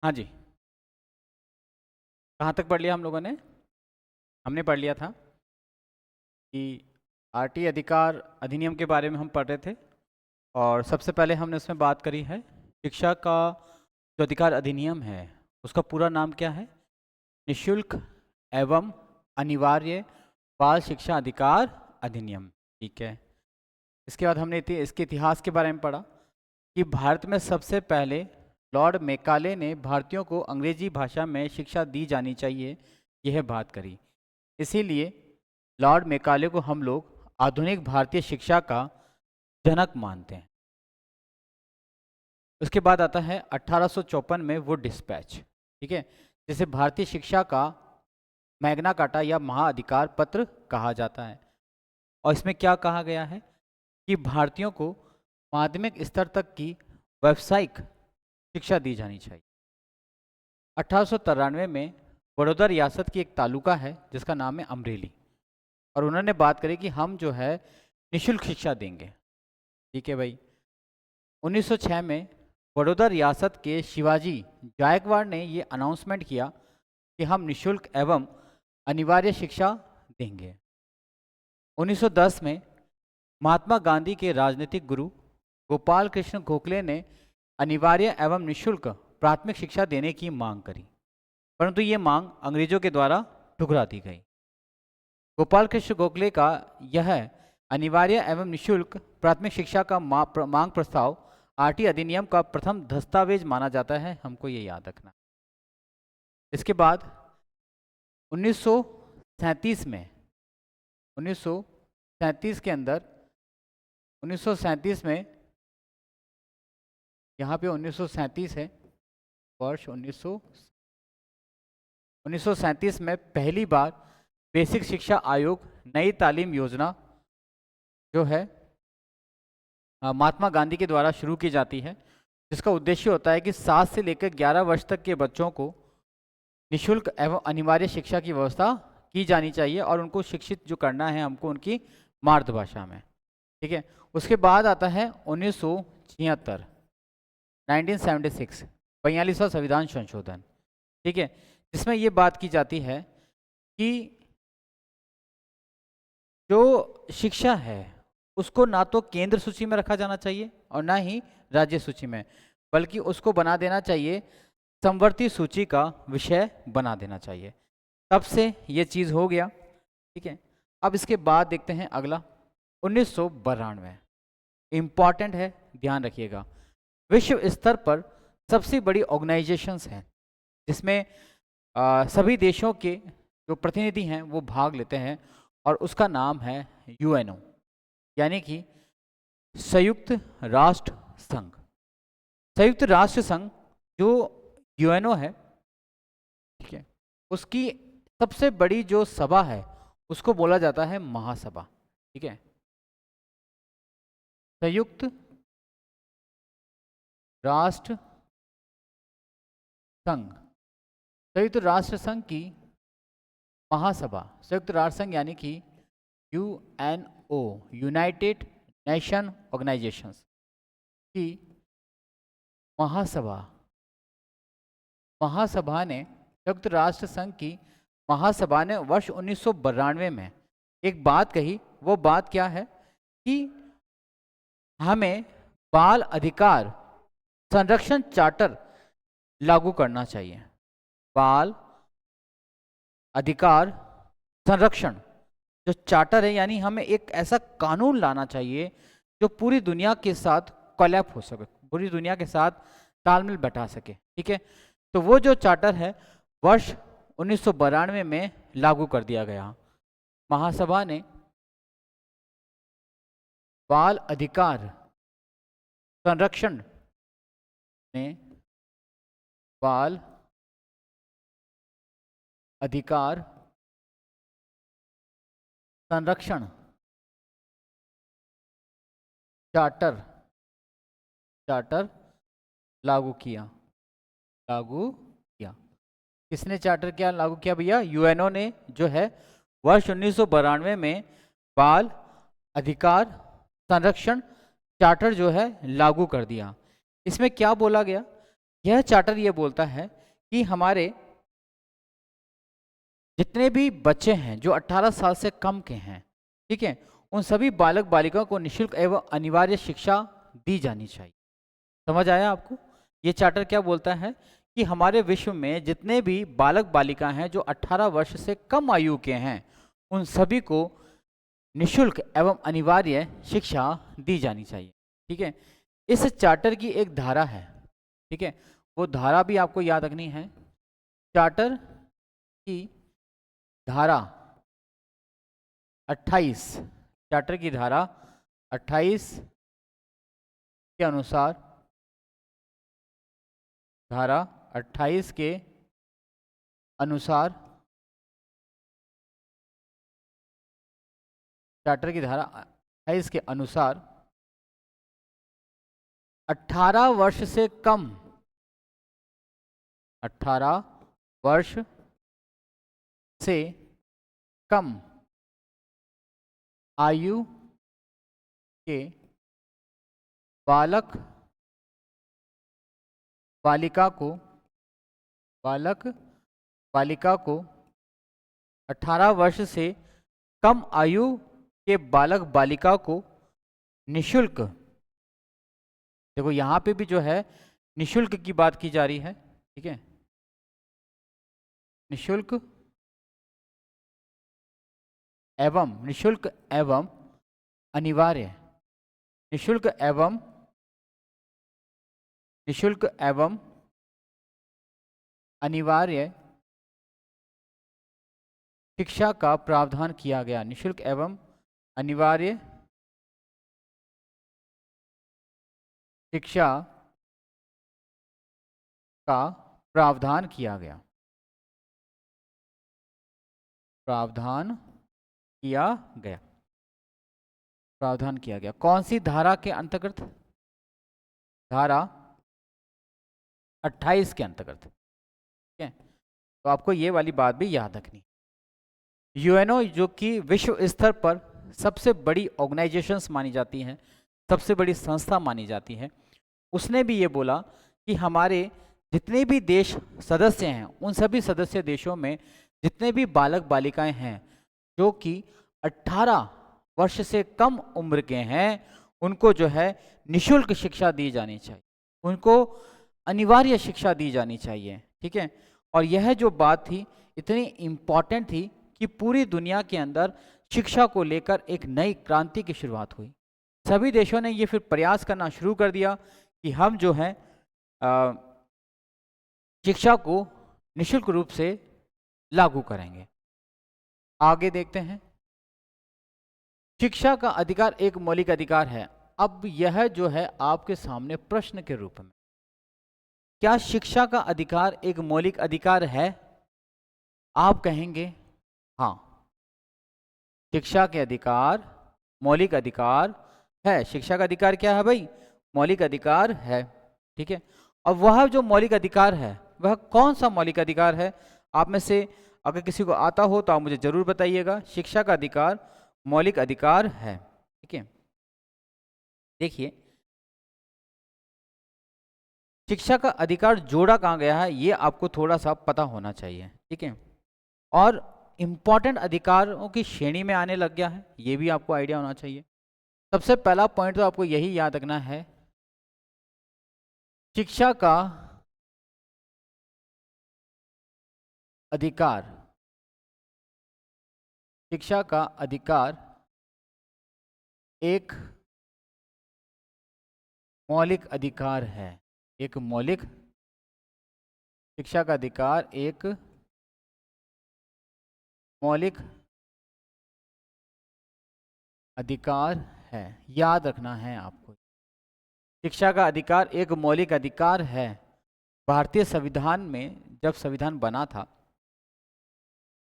हाँ जी, कहाँ तक पढ़ लिया हम लोगों ने? हमने पढ़ लिया था कि आरटी अधिकार अधिनियम के बारे में हम पढ़ रहे थे। और सबसे पहले हमने उसमें बात करी है शिक्षा का जो अधिकार अधिनियम है उसका पूरा नाम क्या है? निशुल्क एवं अनिवार्य बाल शिक्षा अधिकार अधिनियम। ठीक है। इसके बाद हमने इसके इतिहास के बारे में पढ़ा कि भारत में सबसे पहले लॉर्ड मेकाले ने भारतीयों को अंग्रेजी भाषा में शिक्षा दी जानी चाहिए, यह बात करी। इसीलिए लॉर्ड मेकाले को हम लोग आधुनिक भारतीय शिक्षा का जनक मानते हैं। उसके बाद आता है 1854 में वुड डिस्पैच, ठीक है, जिसे भारतीय शिक्षा का मैग्ना कार्टा या महाअधिकार पत्र कहा जाता है। और इसमें क्या कहा गया है कि भारतीयों को माध्यमिक स्तर तक की व्यावसायिक शिक्षा दी जानी चाहिए। 1893 में बड़ौदा रियासत की एक तालुका है जिसका नाम है अमरेली, और उन्होंने बात करी कि हम जो है निशुल्क शिक्षा देंगे। ठीक है भाई। 1906 में बड़ौदा रियासत के शिवाजी गायकवाड़ ने ये अनाउंसमेंट किया कि हम निशुल्क एवं अनिवार्य शिक्षा देंगे। 1910 में महात्मा गांधी के राजनीतिक गुरु गोपाल कृष्ण गोखले ने अनिवार्य एवं निशुल्क प्राथमिक शिक्षा देने की मांग करी, परंतु ये मांग अंग्रेजों के द्वारा ठुकरा दी गई। गोपाल कृष्ण गोखले का यह अनिवार्य एवं निशुल्क प्राथमिक शिक्षा का मांग प्रस्ताव आरटी अधिनियम का प्रथम दस्तावेज माना जाता है, हमको ये याद रखना। इसके बाद 1937 में 1937 के अंदर 1937 में यहाँ पे 1937 है, वर्ष 1937 में पहली बार बेसिक शिक्षा आयोग नई तालीम योजना जो है महात्मा गांधी के द्वारा शुरू की जाती है, जिसका उद्देश्य होता है कि 7 से लेकर 11 वर्ष तक के बच्चों को निशुल्क एवं अनिवार्य शिक्षा की व्यवस्था की जानी चाहिए और उनको शिक्षित जो करना है हमको उनकी मातृभाषा में। ठीक है। उसके बाद आता है 1976 1976 42वां संविधान संशोधन। ठीक है, जिसमें ये बात की जाती है कि जो शिक्षा है उसको ना तो केंद्र सूची में रखा जाना चाहिए और ना ही राज्य सूची में, बल्कि उसको बना देना चाहिए समवर्ती सूची का विषय बना देना चाहिए। तब से ये चीज़ हो गया। ठीक है। अब इसके बाद देखते हैं अगला 1992। इम्पॉर्टेंट है, ध्यान रखिएगा। विश्व स्तर पर सबसे बड़ी ऑर्गेनाइजेशंस हैं जिसमें सभी देशों के जो प्रतिनिधि हैं वो भाग लेते हैं, और उसका नाम है यूएनओ, यानी कि संयुक्त राष्ट्र संघ। संयुक्त राष्ट्र संघ जो यूएनओ है, ठीक है, उसकी सबसे बड़ी जो सभा है उसको बोला जाता है महासभा। ठीक है। संयुक्त राष्ट्र संघ, संयुक्त राष्ट्र संघ की महासभा, संयुक्त राष्ट्र संघ यानी कि यूएनओ, यूनाइटेड नेशन ऑर्गेनाइजेशंस की महासभा, महासभा ने संयुक्त राष्ट्र संघ की महासभा ने वर्ष 1992 में एक बात कही। वो बात क्या है कि हमें बाल अधिकार संरक्षण चार्टर लागू करना चाहिए। बाल अधिकार संरक्षण जो चार्टर है, यानी हमें एक ऐसा कानून लाना चाहिए जो पूरी दुनिया के साथ कोलैब हो सके, पूरी दुनिया के साथ तालमेल बैठा सके। ठीक है। तो वो जो चार्टर है वर्ष 1992 में लागू कर दिया गया। महासभा ने बाल अधिकार संरक्षण ने बाल अधिकार संरक्षण चार्टर लागू किया। किसने चार्टर क्या लागू किया भैया? यूएनओ ने जो है वर्ष 1992 में बाल अधिकार संरक्षण चार्टर जो है लागू कर दिया। इसमें क्या बोला गया यह चार्टर ये बोलता है कि हमारे जितने भी बच्चे हैं जो 18 साल से कम के हैं, ठीक है, उन सभी बालक बालिकाओं को निःशुल्क एवं अनिवार्य शिक्षा दी जानी चाहिए। समझ आया आपको? ये चार्टर क्या बोलता है कि हमारे विश्व में जितने भी बालक बालिका हैं जो 18 वर्ष से कम आयु के हैं, उन सभी को निःशुल्क एवं अनिवार्य शिक्षा दी जानी चाहिए। ठीक है, इस चार्टर की एक धारा है, ठीक है, वो धारा भी आपको याद रखनी है। चार्टर की धारा 28, चार्टर की धारा 28 के अनुसार, धारा 28 के अनुसार, चार्टर की धारा 28 के अनुसार 18 वर्ष से कम, 18 वर्ष से कम आयु के बालक बालिका को, बालक बालिका को 18 वर्ष से कम आयु के बालक बालिका को निःशुल्क, देखो यहाँ पे भी जो है निःशुल्क की बात की जा रही है, ठीक है, निःशुल्क एवं अनिवार्य, निःशुल्क एवं अनिवार्य शिक्षा का प्रावधान किया गया। निःशुल्क एवं अनिवार्य शिक्षा का प्रावधान किया गया, प्रावधान किया गया, प्रावधान किया गया। कौन सी धारा के अंतर्गत? धारा 28 के अंतर्गत, ठीक है, तो आपको ये वाली बात भी याद रखनी। यूएनओ जो कि विश्व स्तर पर सबसे बड़ी ऑर्गेनाइजेशंस मानी जाती हैं, सबसे बड़ी संस्था मानी जाती है, उसने भी ये बोला कि हमारे जितने भी देश सदस्य हैं, उन सभी सदस्य देशों में जितने भी बालक बालिकाएं हैं जो कि 18 वर्ष से कम उम्र के हैं, उनको जो है निःशुल्क शिक्षा दी जानी चाहिए, उनको अनिवार्य शिक्षा दी जानी चाहिए। ठीक है, और यह जो बात थी इतनी इम्पॉर्टेंट थी कि पूरी दुनिया के अंदर शिक्षा को लेकर एक नई क्रांति की शुरुआत हुई। सभी देशों ने ये फिर प्रयास करना शुरू कर दिया कि हम जो है शिक्षा को निःशुल्क रूप से लागू करेंगे। आगे देखते हैं। शिक्षा का अधिकार एक मौलिक अधिकार है। अब यह जो है आपके सामने प्रश्न के रूप में, क्या शिक्षा का अधिकार एक मौलिक अधिकार है? आप कहेंगे हाँ, शिक्षा के अधिकार मौलिक अधिकार है। शिक्षा का अधिकार क्या है भाई? मौलिक अधिकार है। ठीक है, और वह जो मौलिक अधिकार है वह कौन सा मौलिक अधिकार है? आप में से अगर किसी को आता हो तो आप मुझे जरूर बताइएगा। शिक्षा का अधिकार मौलिक अधिकार है। ठीक है, देखिए शिक्षा का अधिकार जोड़ा कहाँ गया है ये आपको थोड़ा सा पता होना चाहिए। ठीक है, और इंपॉर्टेंट अधिकारों की श्रेणी में आने लग गया है, ये भी आपको आइडिया होना चाहिए। सबसे पहला पॉइंट तो आपको यही याद रखना है, शिक्षा का अधिकार, शिक्षा का अधिकार एक मौलिक अधिकार है। एक मौलिक, शिक्षा का अधिकार एक मौलिक अधिकार है, याद रखना है आपको। शिक्षा का अधिकार एक मौलिक अधिकार है। भारतीय संविधान में जब संविधान बना था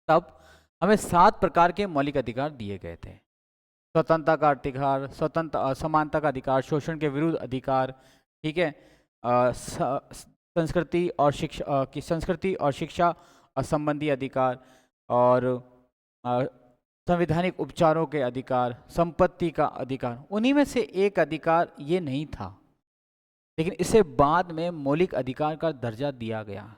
तब हमें 7 प्रकार के मौलिक अधिकार दिए गए थे। स्वतंत्रता का अधिकार, स्वतंत्र समानता का अधिकार, शोषण के विरुद्ध अधिकार, ठीक है, संस्कृति और शिक्षा संबंधी अधिकार, और संवैधानिक उपचारों के अधिकार, संपत्ति का अधिकार। उन्हीं में से एक अधिकार ये नहीं था, लेकिन इसे बाद में मौलिक अधिकार का दर्जा दिया गया।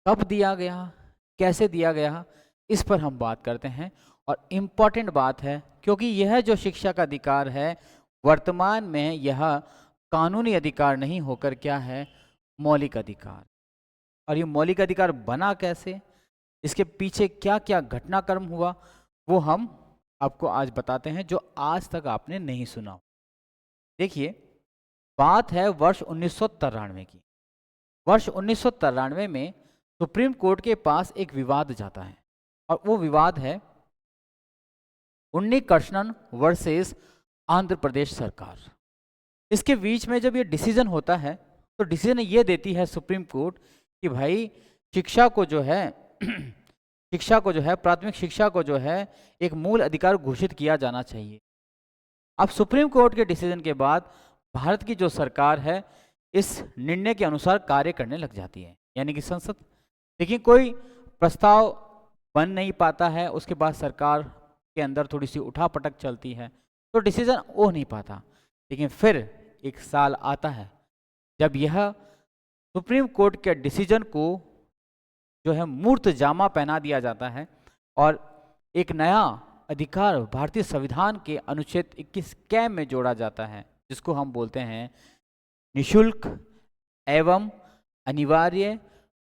कब दिया गया, कैसे दिया गया, इस पर हम बात करते हैं। और इम्पॉर्टेंट बात है, क्योंकि यह जो शिक्षा का अधिकार है वर्तमान में यह कानूनी अधिकार नहीं होकर क्या है, मौलिक अधिकार। और ये मौलिक अधिकार बना कैसे, इसके पीछे क्या क्या घटनाक्रम हुआ, वो हम आपको आज बताते हैं, जो आज तक आपने नहीं सुना। देखिए, बात है वर्ष 1993 की। वर्ष 1993 में सुप्रीम कोर्ट के पास एक विवाद जाता है, और वो विवाद है उन्नी कृष्णन वर्सेस आंध्र प्रदेश सरकार। इसके बीच में जब ये डिसीजन होता है, तो डिसीजन ये देती है सुप्रीम कोर्ट कि भाई शिक्षा को जो है शिक्षा को जो है, प्राथमिक शिक्षा को जो है एक मूल अधिकार घोषित किया जाना चाहिए। अब सुप्रीम कोर्ट के डिसीजन के बाद भारत की जो सरकार है इस निर्णय के अनुसार कार्य करने लग जाती है, यानी कि संसद। लेकिन कोई प्रस्ताव बन नहीं पाता है, उसके बाद सरकार के अंदर थोड़ी सी उठापटक चलती है, तो डिसीजन हो नहीं पाता। लेकिन फिर एक साल आता है जब यह सुप्रीम कोर्ट के डिसीजन को जो है मूर्त जामा पहना दिया जाता है, और एक नया अधिकार भारतीय संविधान के अनुच्छेद 21 कै में जोड़ा जाता है, जिसको हम बोलते हैं निशुल्क एवं अनिवार्य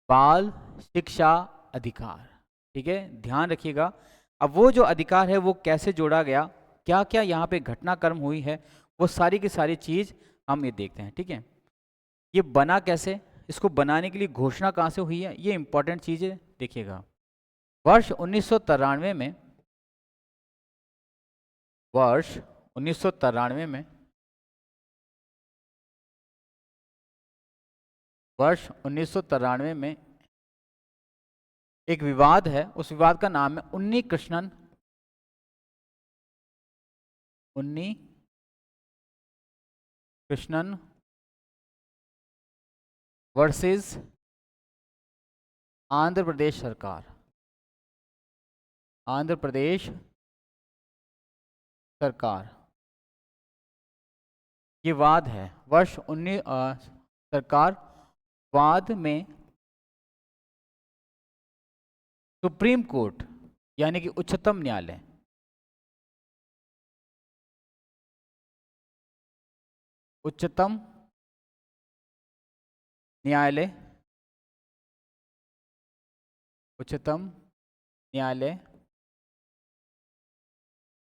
बाल शिक्षा अधिकार। ठीक है, ध्यान रखिएगा। अब वो जो अधिकार है वो कैसे जोड़ा गया, क्या क्या यहाँ पे घटनाक्रम हुई है, वो सारी की सारी चीज़ हम ये देखते हैं। ठीक है, ये बना कैसे, इसको बनाने के लिए घोषणा कहाँ से हुई है, ये इंपॉर्टेंट चीज़ है, देखिएगा। वर्ष 1993 में वर्ष 1993 में वर्ष 1993 में एक विवाद है, उस विवाद का नाम है उन्नी कृष्णन वर्सेस आंध्र प्रदेश सरकार। आंध्र प्रदेश सरकार, ये वाद है। वर्ष 19 सरकार वाद में सुप्रीम कोर्ट यानी कि उच्चतम न्यायालय उच्चतम न्यायालय उच्चतम न्यायालय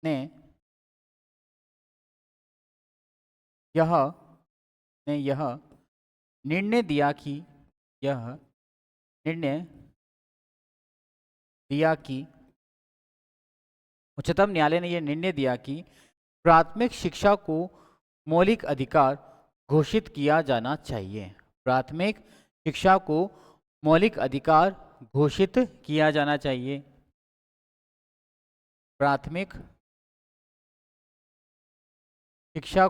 ने यह निर्णय दिया कि उच्चतम न्यायालय ने यह निर्णय दिया कि प्राथमिक शिक्षा को मौलिक अधिकार घोषित किया जाना चाहिए। प्राथमिक शिक्षा को मौलिक अधिकार घोषित किया जाना चाहिए। प्राथमिक शिक्षा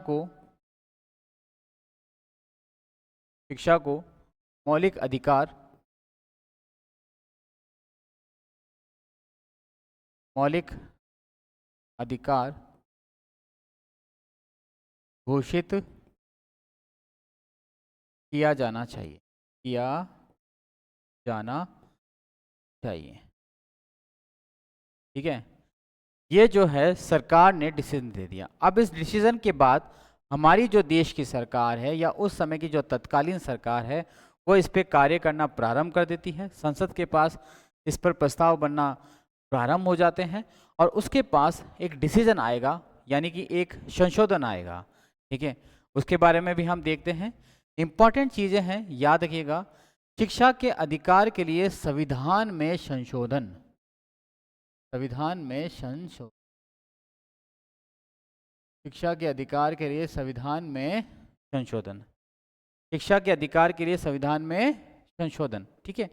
को मौलिक अधिकार घोषित किया जाना चाहिए। ठीक है, ये जो है सरकार ने डिसीजन दे दिया। अब इस डिसीजन के बाद हमारी जो देश की सरकार है या उस समय की जो तत्कालीन सरकार है वो इस पे कार्य करना प्रारंभ कर देती है। संसद के पास इस पर प्रस्ताव बनना प्रारंभ हो जाते हैं, और उसके पास एक डिसीजन आएगा, यानी कि एक संशोधन आएगा। ठीक है, उसके बारे में भी हम देखते हैं। इंपॉर्टेंट चीज़ें हैं, याद रखिएगा। शिक्षा के अधिकार के लिए संविधान में संशोधन शिक्षा के अधिकार के लिए संविधान में संशोधन शिक्षा के अधिकार के लिए संविधान में संशोधन। ठीक है,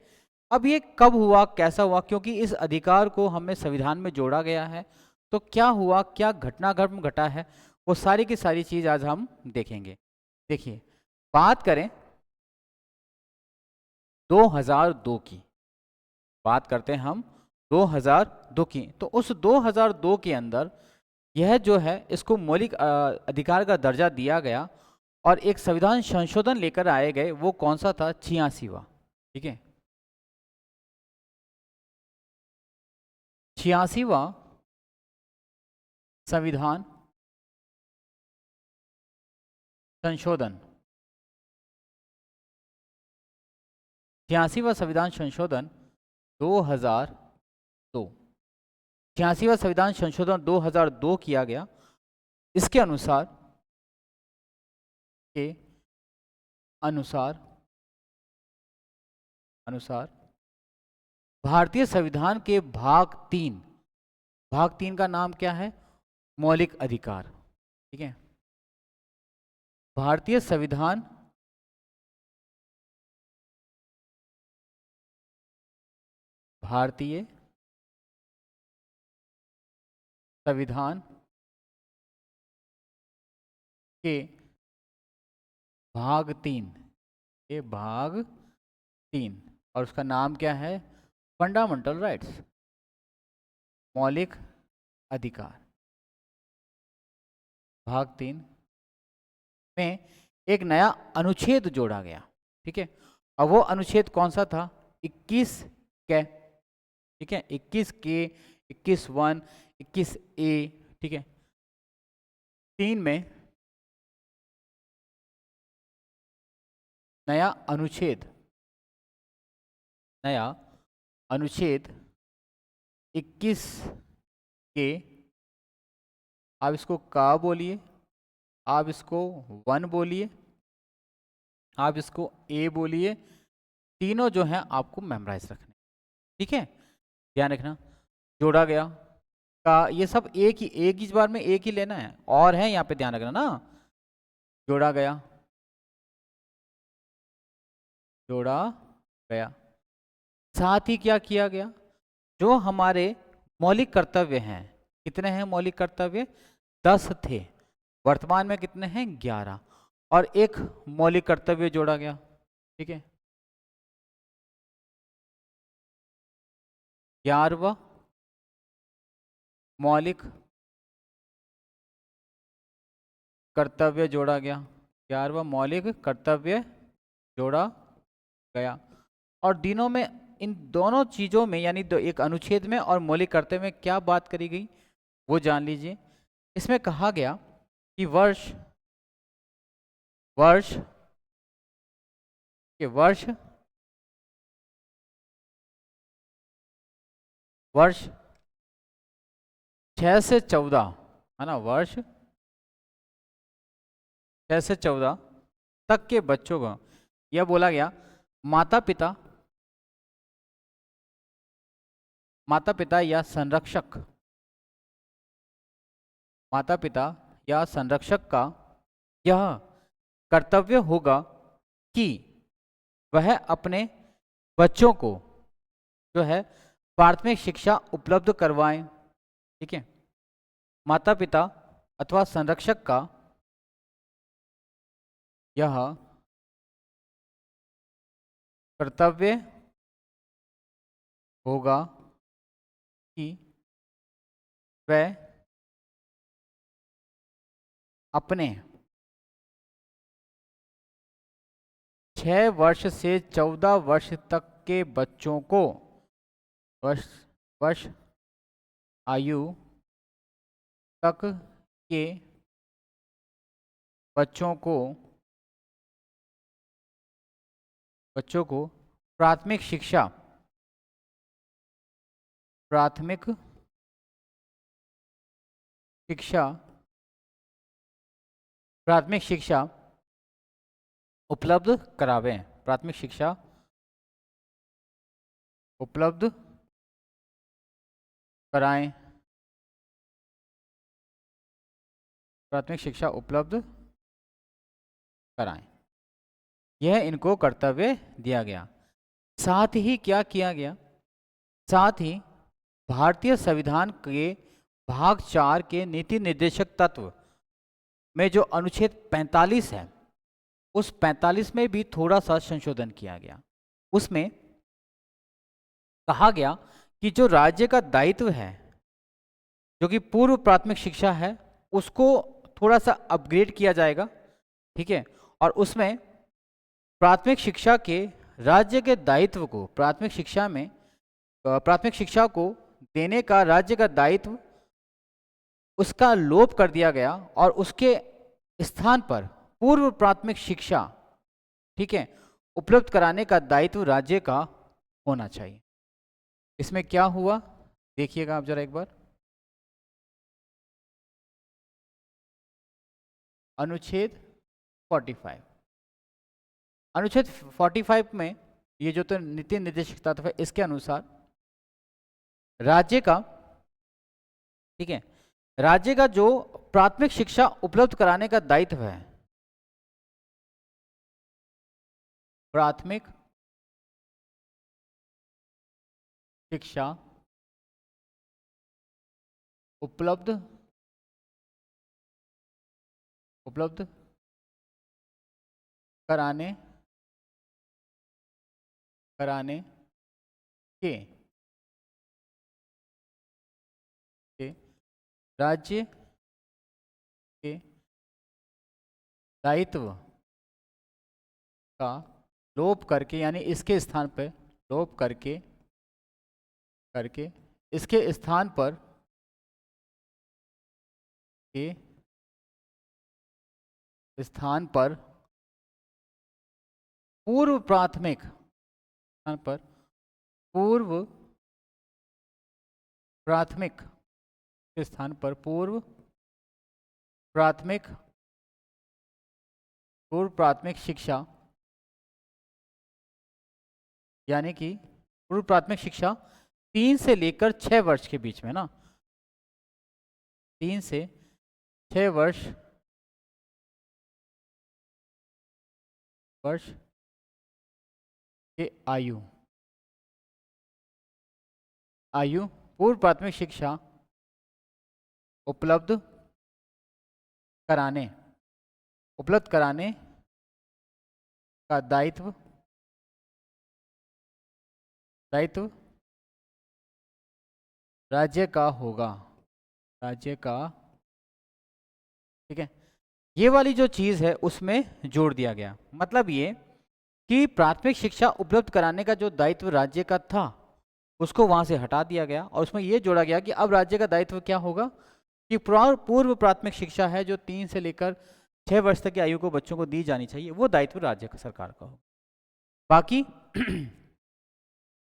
अब ये कब हुआ, कैसा हुआ, क्योंकि इस अधिकार को हमें संविधान में जोड़ा गया है, तो क्या हुआ, क्या घटनाक्रम घटा है, वो सारी की सारी चीज आज हम देखेंगे। देखिए, बात करें 2002 की, बात करते हैं हम 2002 की, तो उस 2002 के अंदर यह जो है इसको मौलिक अधिकार का दर्जा दिया गया, और एक संविधान संशोधन लेकर आए गए, वो कौन सा था? 86वां। ठीक है, 86वां संविधान संशोधन। 86वां संविधान संशोधन 2002। 86वां संविधान संशोधन 2002 किया गया। इसके अनुसार के अनुसार अनुसार भारतीय संविधान के भाग तीन का नाम क्या है? मौलिक अधिकार। ठीक है, भारतीय संविधान के भाग तीन और उसका नाम क्या है? फंडामेंटल राइट्स, मौलिक अधिकार। भाग 3 में एक नया अनुच्छेद जोड़ा गया। ठीक है, अब वो अनुच्छेद कौन सा था? 21 के। ठीक है, 21 के, 21(1), 21(a). ठीक है, 3 में नया अनुच्छेद 21 के, आप इसको का बोलिए, आप इसको 1 बोलिए, आप इसको ए बोलिए, तीनों जो हैं आपको मेमोराइज रखने। ठीक है, ध्यान रखना। जोड़ा गया का, ये सब एक ही बार में एक ही लेना है, और है यहाँ पे ध्यान रखना ना। जोड़ा गया साथ ही क्या किया गया? जो हमारे मौलिक कर्तव्य हैं, कितने हैं मौलिक कर्तव्य? 10 थे, वर्तमान में कितने हैं? 11, और एक मौलिक कर्तव्य जोड़ा गया। ठीक है, 11वां मौलिक कर्तव्य जोड़ा गया। 11वां मौलिक कर्तव्य जोड़ा गया। और दिनों में इन दोनों चीजों में, यानी एक अनुच्छेद में और मौलिक कर्तव्य में क्या बात करी गई वो जान लीजिए। इसमें कहा गया कि वर्ष 6 से 14, है ना, वर्ष 6 से 14 तक के बच्चों को यह बोला गया, माता पिता या संरक्षक का यह कर्तव्य होगा कि वह अपने बच्चों को जो है प्राथमिक शिक्षा उपलब्ध करवाएं। ठीक है, माता पिता अथवा संरक्षक का यह कर्तव्य होगा कि वह अपने 6 वर्ष से 14 वर्ष तक के बच्चों को, वर्ष आयु तक के बच्चों को प्राथमिक शिक्षा उपलब्ध करावें। प्राथमिक शिक्षा उपलब्ध कराएं। प्राथमिक शिक्षा उपलब्ध कराएं, यह इनको कर्तव्य दिया गया। साथ ही क्या किया गया? साथ ही भारतीय संविधान के भाग 4 के नीति निर्देशक तत्व में जो अनुच्छेद 45 है, उस 45 में भी थोड़ा सा संशोधन किया गया। उसमें कहा गया कि जो राज्य का दायित्व है, जो कि पूर्व प्राथमिक शिक्षा है, उसको थोड़ा सा अपग्रेड किया जाएगा। ठीक है। और उसमें प्राथमिक शिक्षा के राज्य के दायित्व को, प्राथमिक शिक्षा को देने का राज्य का दायित्व, उसका लोप कर दिया गया और उसके स्थान पर पूर्व प्राथमिक शिक्षा, ठीक है, उपलब्ध कराने का दायित्व राज्य का होना चाहिए। इसमें क्या हुआ देखिएगा आप जरा एक बार। अनुच्छेद 45, अनुच्छेद 45 में ये जो तो नीति निर्देशक तत्व है, इसके अनुसार राज्य का, ठीक है, राज्य का जो प्राथमिक शिक्षा उपलब्ध कराने का दायित्व है, प्राथमिक शिक्षा उपलब्ध कराने के राज्य के दायित्व का लोप करके, यानी इसके स्थान पर लोप करके इसके स्थान पर पूर्व प्राथमिक स्थान पर पूर्व प्राथमिक के स्थान पर पूर्व प्राथमिक शिक्षा, यानी कि पूर्व प्राथमिक शिक्षा 3 से लेकर 6 वर्ष के बीच में ना, 3 से 6 वर्ष के आयु पूर्व प्राथमिक शिक्षा उपलब्ध कराने का दायित्व राज्य का होगा, ठीक है। ये वाली जो चीज है उसमें जोड़ दिया गया। मतलब ये कि प्राथमिक शिक्षा उपलब्ध कराने का जो दायित्व राज्य का था उसको वहां से हटा दिया गया और उसमें ये जोड़ा गया कि अब राज्य का दायित्व क्या होगा कि पूर्व प्राथमिक शिक्षा है जो 3 से लेकर 6 वर्ष तक की आयु को बच्चों को दी जानी चाहिए, वो दायित्व राज्य का, सरकार का हो। बाकी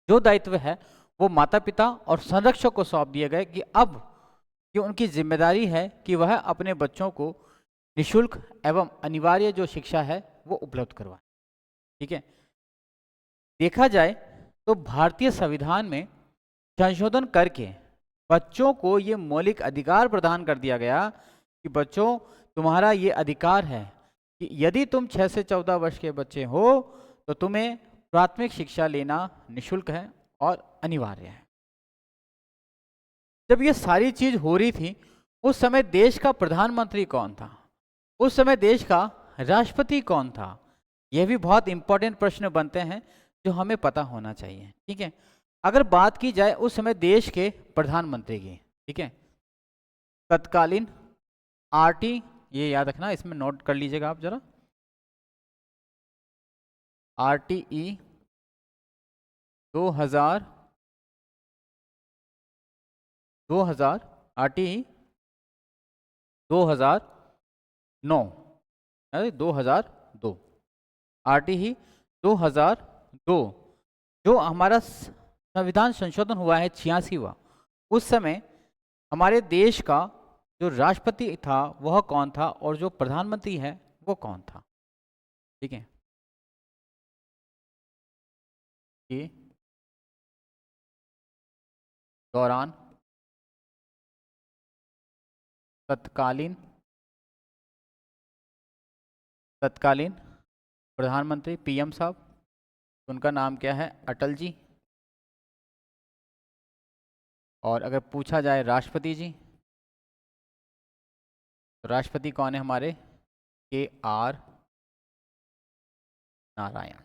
जो दायित्व है वो माता पिता और संरक्षक को सौंप दिए गए कि अब ये उनकी जिम्मेदारी है कि वह अपने बच्चों को निःशुल्क एवं अनिवार्य जो शिक्षा है वो उपलब्ध करवाए। ठीक है। देखा जाए तो भारतीय संविधान में संशोधन करके बच्चों को ये मौलिक अधिकार प्रदान कर दिया गया कि बच्चों तुम्हारा ये अधिकार है कि यदि तुम 6 से 14 वर्ष के बच्चे हो तो तुम्हें प्राथमिक शिक्षा लेना निःशुल्क है और अनिवार्य है। जब ये सारी चीज हो रही थी उस समय देश का प्रधानमंत्री कौन था, उस समय देश का राष्ट्रपति कौन था, यह भी बहुत इंपॉर्टेंट प्रश्न बनते हैं जो हमें पता होना चाहिए। ठीक है। अगर बात की जाए उस समय देश के प्रधानमंत्री की, ठीक है, तत्कालीन आरटी, ये याद रखना, इसमें नोट कर लीजिएगा आप जरा, आरटीई 2000 आरटीई 2009, अरे 2002, आरटीई 2002 जो हमारा संविधान संशोधन हुआ है 86वां, उस समय हमारे देश का जो राष्ट्रपति था वह कौन था और जो प्रधानमंत्री है वो कौन था। ठीक है। के दौरान तत्कालीन प्रधानमंत्री पीएम साहब, उनका नाम क्या है, अटल जी। और अगर पूछा जाए राष्ट्रपति जी, तो राष्ट्रपति कौन है हमारे, के आर नारायण।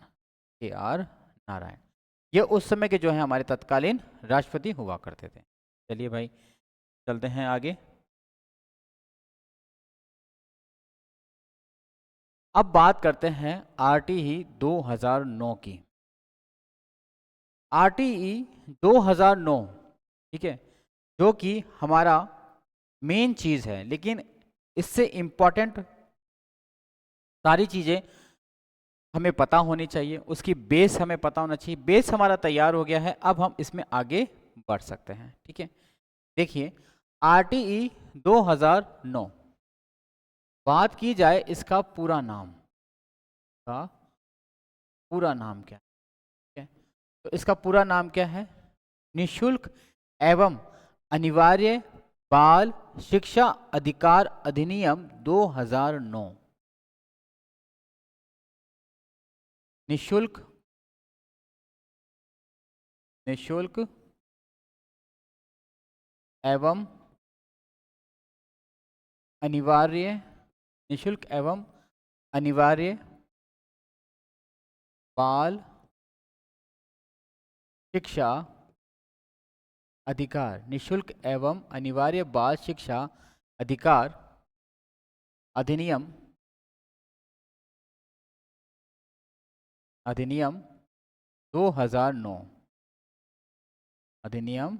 ये उस समय के जो है हमारे तत्कालीन राष्ट्रपति हुआ करते थे। चलिए भाई चलते हैं आगे। अब बात करते हैं आरटीई 2009 की। आरटीई 2009, ठीक है, जो कि हमारा मेन चीज है, लेकिन इससे इंपॉर्टेंट सारी चीजें हमें पता होनी चाहिए, उसकी बेस हमें पता होना चाहिए। बेस हमारा तैयार हो गया है, अब हम इसमें आगे बढ़ सकते हैं। ठीक है, देखिए आरटीई 2009, बात की जाए इसका पूरा नाम का, पूरा नाम क्या है? तो इसका पूरा नाम क्या है? निशुल्क एवं अनिवार्य बाल शिक्षा अधिकार अधिनियम 2009। निशुल्क निशुल्क एवं अनिवार्य, निशुल्क एवं अनिवार्य बाल शिक्षा अधिकार, निशुल्क एवं अनिवार्य बाल शिक्षा अधिकार अधिनियम 2009। अधिनियम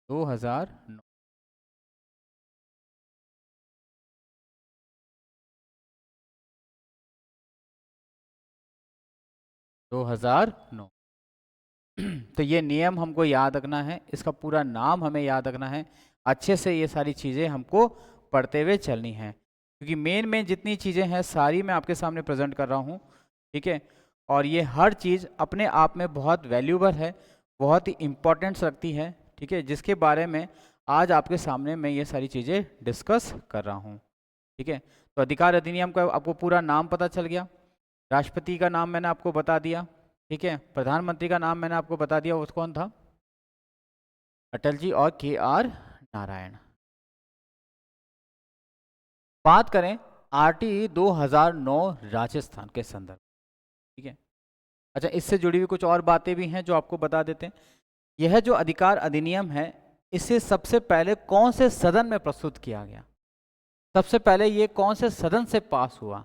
2009। 2009। तो ये नियम हमको याद रखना है, इसका पूरा नाम हमें याद रखना है, अच्छे से ये सारी चीज़ें हमको पढ़ते हुए चलनी है, क्योंकि मेन मेन जितनी चीज़ें हैं सारी मैं आपके सामने प्रेजेंट कर रहा हूँ। ठीक है, और ये हर चीज़ अपने आप में बहुत वैल्यूबल है, बहुत ही इम्पोर्टेंस रखती है। ठीक है, जिसके बारे में आज आपके सामने मैं ये सारी चीज़ें डिस्कस कर रहा हूँ। ठीक है, तो अधिकार अधिनियम का आपको पूरा नाम पता चल गया, राष्ट्रपति का नाम मैंने आपको बता दिया। ठीक है, प्रधानमंत्री का नाम मैंने आपको बता दिया, वो कौन था? अटल जी और KR नारायण। बात करें आरटीई 2009 राजस्थान के संदर्भ। ठीक है, अच्छा, इससे जुड़ी हुई कुछ और बातें भी हैं जो आपको बता देते हैं। यह जो अधिकार अधिनियम है, इसे सबसे पहले कौन से सदन में प्रस्तुत किया गया? सबसे पहले ये कौन से सदन से पास हुआ?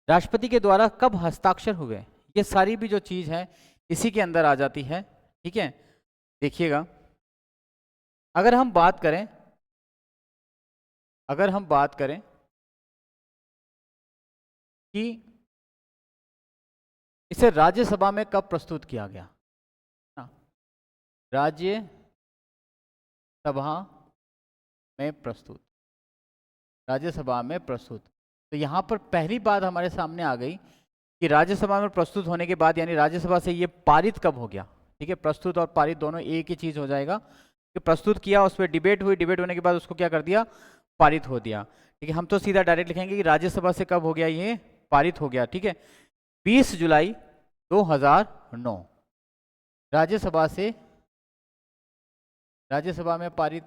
राष्ट्रपति के द्वारा कब हस्ताक्षर हुए? ये सारी भी जो चीज है इसी के अंदर आ जाती है। ठीक है, देखिएगा, अगर हम बात करें कि इसे राज्यसभा में कब प्रस्तुत किया गया ना, राज्यसभा राज्यसभा में प्रस्तुत। तो यहाँ पर पहली बात हमारे सामने आ गई कि राज्यसभा में प्रस्तुत होने के बाद, यानी राज्यसभा से ये पारित कब हो गया? ठीक है, प्रस्तुत और पारित दोनों एक ही चीज हो जाएगा कि प्रस्तुत किया, उस पर डिबेट हुई, डिबेट होने के बाद उसको क्या कर दिया? पारित हो दिया। ठीक है, हम तो सीधा डायरेक्ट लिखेंगे कि राज्यसभा से कब हो गया? ये पारित हो गया। ठीक है, 20 जुलाई 2009 राज्यसभा में पारित।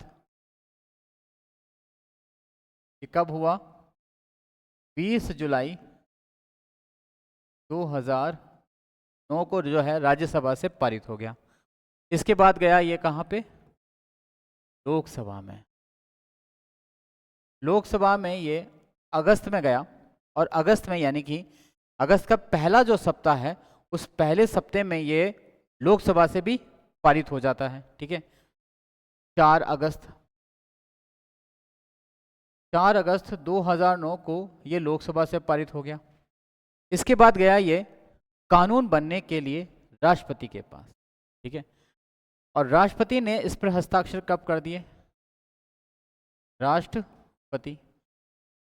ये कब हुआ? 20 जुलाई 2009 को जो है राज्यसभा से पारित हो गया। इसके बाद गया ये कहाँ पे? लोकसभा में। लोकसभा में ये अगस्त में गया, और अगस्त में, यानी कि अगस्त का पहला जो सप्ताह है, उस पहले सप्ताह में ये लोकसभा से भी पारित हो जाता है। ठीक है, 4 अगस्त 2009 को ये लोकसभा से पारित हो गया। इसके बाद गया ये कानून बनने के लिए राष्ट्रपति के पास। ठीक है, और राष्ट्रपति ने इस पर हस्ताक्षर कब कर दिए?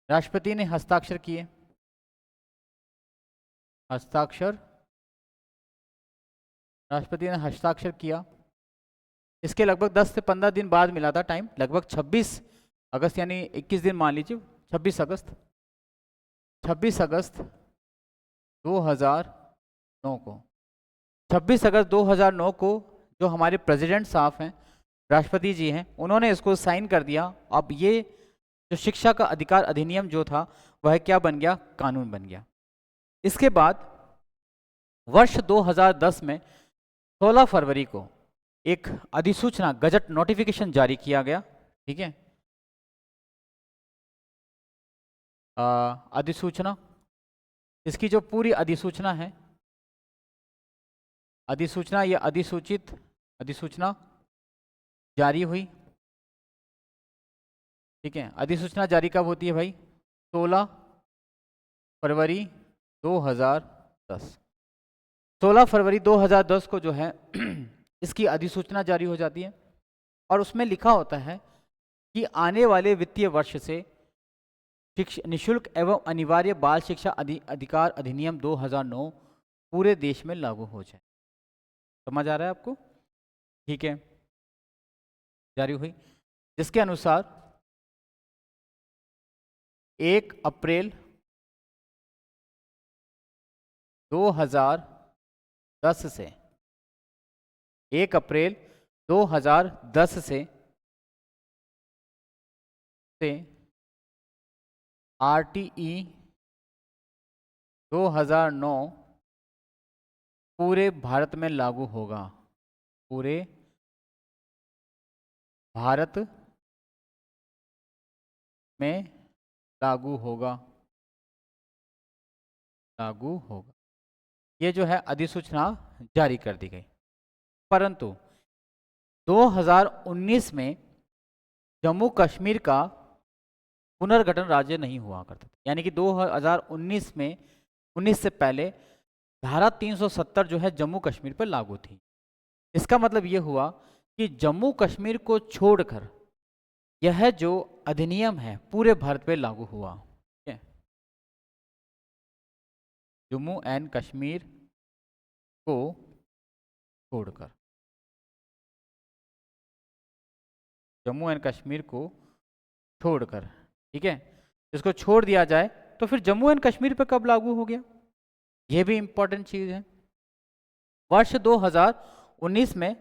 राष्ट्रपति ने हस्ताक्षर किए। राष्ट्रपति ने हस्ताक्षर किया। इसके लगभग 10 से 15 दिन बाद मिला था टाइम, लगभग 26 अगस्त, यानी 21 दिन मान लीजिए, 26 अगस्त 2009 को, 26 अगस्त 2009 को जो हमारे प्रेसिडेंट साहब हैं, राष्ट्रपति जी हैं, उन्होंने इसको साइन कर दिया। अब ये जो शिक्षा का अधिकार अधिनियम जो था वह क्या बन गया? कानून बन गया। इसके बाद वर्ष 2010 में 16 फरवरी को एक अधिसूचना, गजट नोटिफिकेशन जारी किया गया। ठीक है, अधिसूचना इसकी जो पूरी अधिसूचना है, अधिसूचना या अधिसूचना जारी हुई। ठीक है, अधिसूचना जारी कब होती है भाई? 16 फरवरी 2010। 16 फरवरी 2010 को जो है इसकी अधिसूचना जारी हो जाती है और उसमें लिखा होता है कि आने वाले वित्तीय वर्ष से निशुल्क एवं अनिवार्य बाल शिक्षा अधिकार अधिनियम 2009 पूरे देश में लागू हो जाए। समझ आ रहा है आपको? ठीक है, जारी हुई, जिसके अनुसार 1 अप्रैल 2010 से 1 अप्रैल 2010 से RTE 2009 पूरे भारत में लागू होगा। पूरे भारत में लागू होगा। ये जो है अधिसूचना जारी कर दी गई। परंतु 2019 में जम्मू कश्मीर का पुनर्गठन राज्य नहीं हुआ करता था। यानी कि 2019 में 19 से पहले धारा 370 जो है जम्मू कश्मीर पर लागू थी। इसका मतलब ये हुआ कि जम्मू कश्मीर को छोड़कर यह जो अधिनियम है पूरे भारत पे लागू हुआ। ठीक है, जम्मू एंड कश्मीर को छोड़कर, जम्मू एंड कश्मीर को छोड़कर, ठीक है, इसको छोड़ दिया जाए तो फिर जम्मू एंड कश्मीर पे कब लागू हो गया? यह भी इंपॉर्टेंट चीज है। वर्ष 2019 में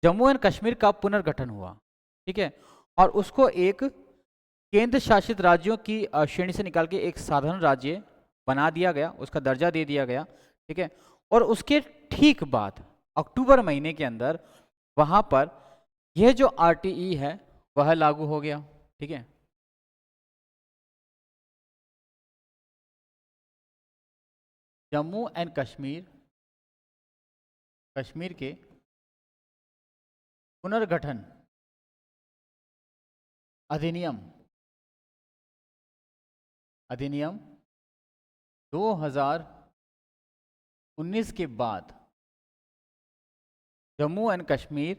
जम्मू एंड कश्मीर का पुनर्गठन हुआ। ठीक है, और उसको एक केंद्र शासित राज्यों की श्रेणी से निकाल के एक साधारण राज्य बना दिया गया, उसका दर्जा दे दिया गया। ठीक है, और उसके ठीक बाद अक्टूबर महीने के अंदर वहां पर यह जो RTE है वह लागू हो गया। ठीक है, जम्मू एंड कश्मीर के पुनर्गठन अधिनियम 2019 के बाद, जम्मू एंड कश्मीर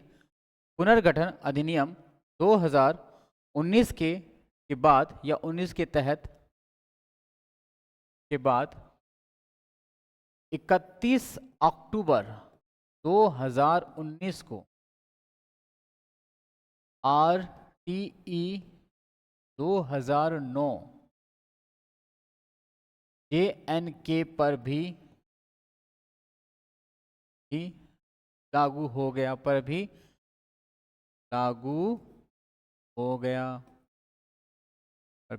पुनर्गठन अधिनियम 2019 के बाद या 19 के तहत के बाद 31 अक्टूबर 2019 को RTE 2009 JNK पर भी लागू हो गया,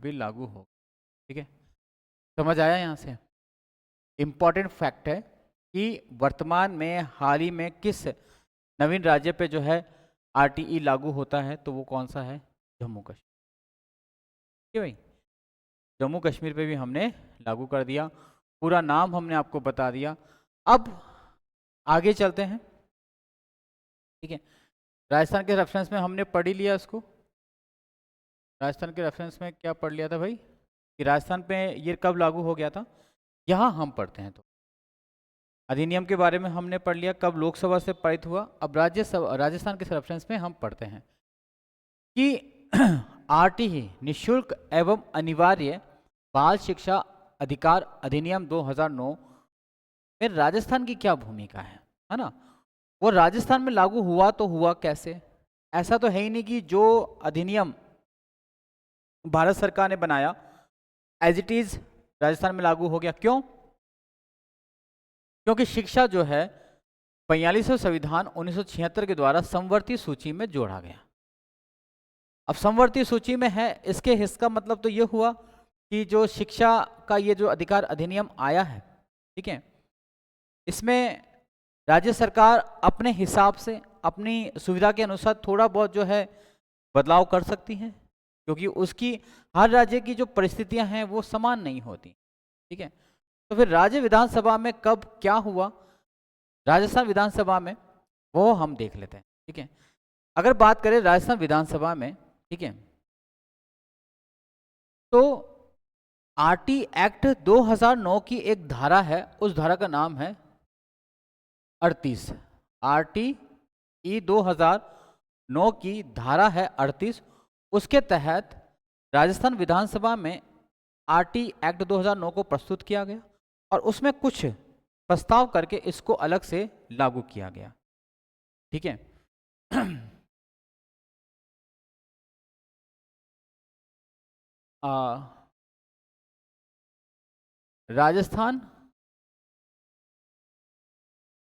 लागू हो। ठीक है, समझ आया? यहां से इंपॉर्टेंट फैक्ट है कि वर्तमान में हाल ही में किस नवीन राज्य पे जो है RTE लागू होता है, तो वो कौन सा है? जम्मू कश्मीर। ठीक है भाई, जम्मू कश्मीर पे भी हमने लागू कर दिया, पूरा नाम हमने आपको बता दिया। अब आगे चलते हैं। ठीक है, राजस्थान के रेफरेंस में हमने पढ़ ही लिया इसको। राजस्थान के रेफरेंस में क्या पढ़ लिया था भाई कि राजस्थान पे ये कब लागू हो गया था? यहाँ हम पढ़ते हैं तो अधिनियम के बारे में हमने पढ़ लिया, कब लोकसभा से पारित हुआ। अब राजस्थान के रेफरेंस में हम पढ़ते हैं कि RTE निशुल्क एवं अनिवार्य बाल शिक्षा अधिकार अधिनियम 2009 में राजस्थान की क्या भूमिका है ना? वो राजस्थान में लागू हुआ तो हुआ कैसे? ऐसा तो है ही नहीं कि जो अधिनियम भारत सरकार ने बनाया एज इट इज राजस्थान में लागू हो गया। क्यों? क्योंकि शिक्षा जो है 45वें संविधान 1976 के द्वारा समवर्ती सूची में जोड़ा गया। अब समवर्ती सूची में है, इसके हिस्सा मतलब तो ये हुआ कि जो शिक्षा का ये जो अधिकार अधिनियम आया है, ठीक है, इसमें राज्य सरकार अपने हिसाब से अपनी सुविधा के अनुसार थोड़ा बहुत जो है बदलाव कर सकती है, क्योंकि उसकी हर राज्य की जो परिस्थितियां हैं वो समान नहीं होती। ठीक है, तो फिर राज्य विधानसभा में कब क्या हुआ राजस्थान विधानसभा में, वो हम देख लेते हैं। ठीक है, अगर बात करें राजस्थान विधानसभा में, ठीक है, तो आरटी एक्ट 2009 की एक धारा है, उस धारा का नाम है 38। आरटी ई 2009 की धारा है 38। उसके तहत राजस्थान विधानसभा में आरटी एक्ट 2009 को प्रस्तुत किया गया और उसमें कुछ प्रस्ताव करके इसको अलग से लागू किया गया। ठीक है, राजस्थान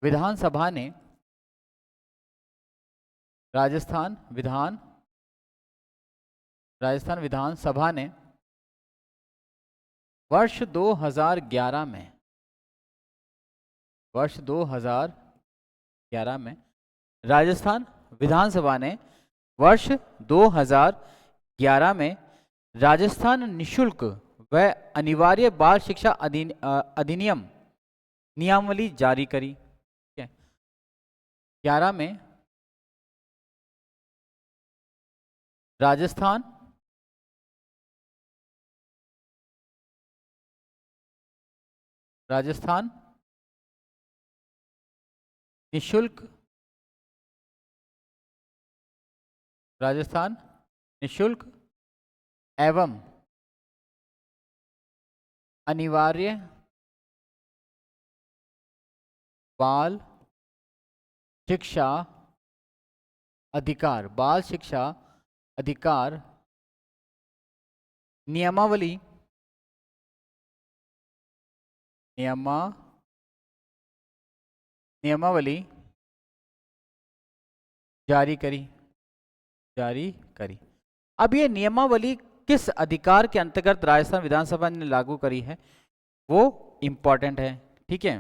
विधानसभा ने राजस्थान विधानसभा ने वर्ष 2011 में राजस्थान विधानसभा ने वर्ष 2011 में राजस्थान निशुल्क व अनिवार्य बाल शिक्षा अधिनियम नियमावली जारी करी। ठीक है, 11 में राजस्थान निशुल्क एवं अनिवार्य बाल शिक्षा अधिकार नियमावली जारी करी। अब ये नियमावली किस अधिकार के अंतर्गत राजस्थान विधानसभा ने लागू करी है, वो इंपॉर्टेंट है। ठीक है,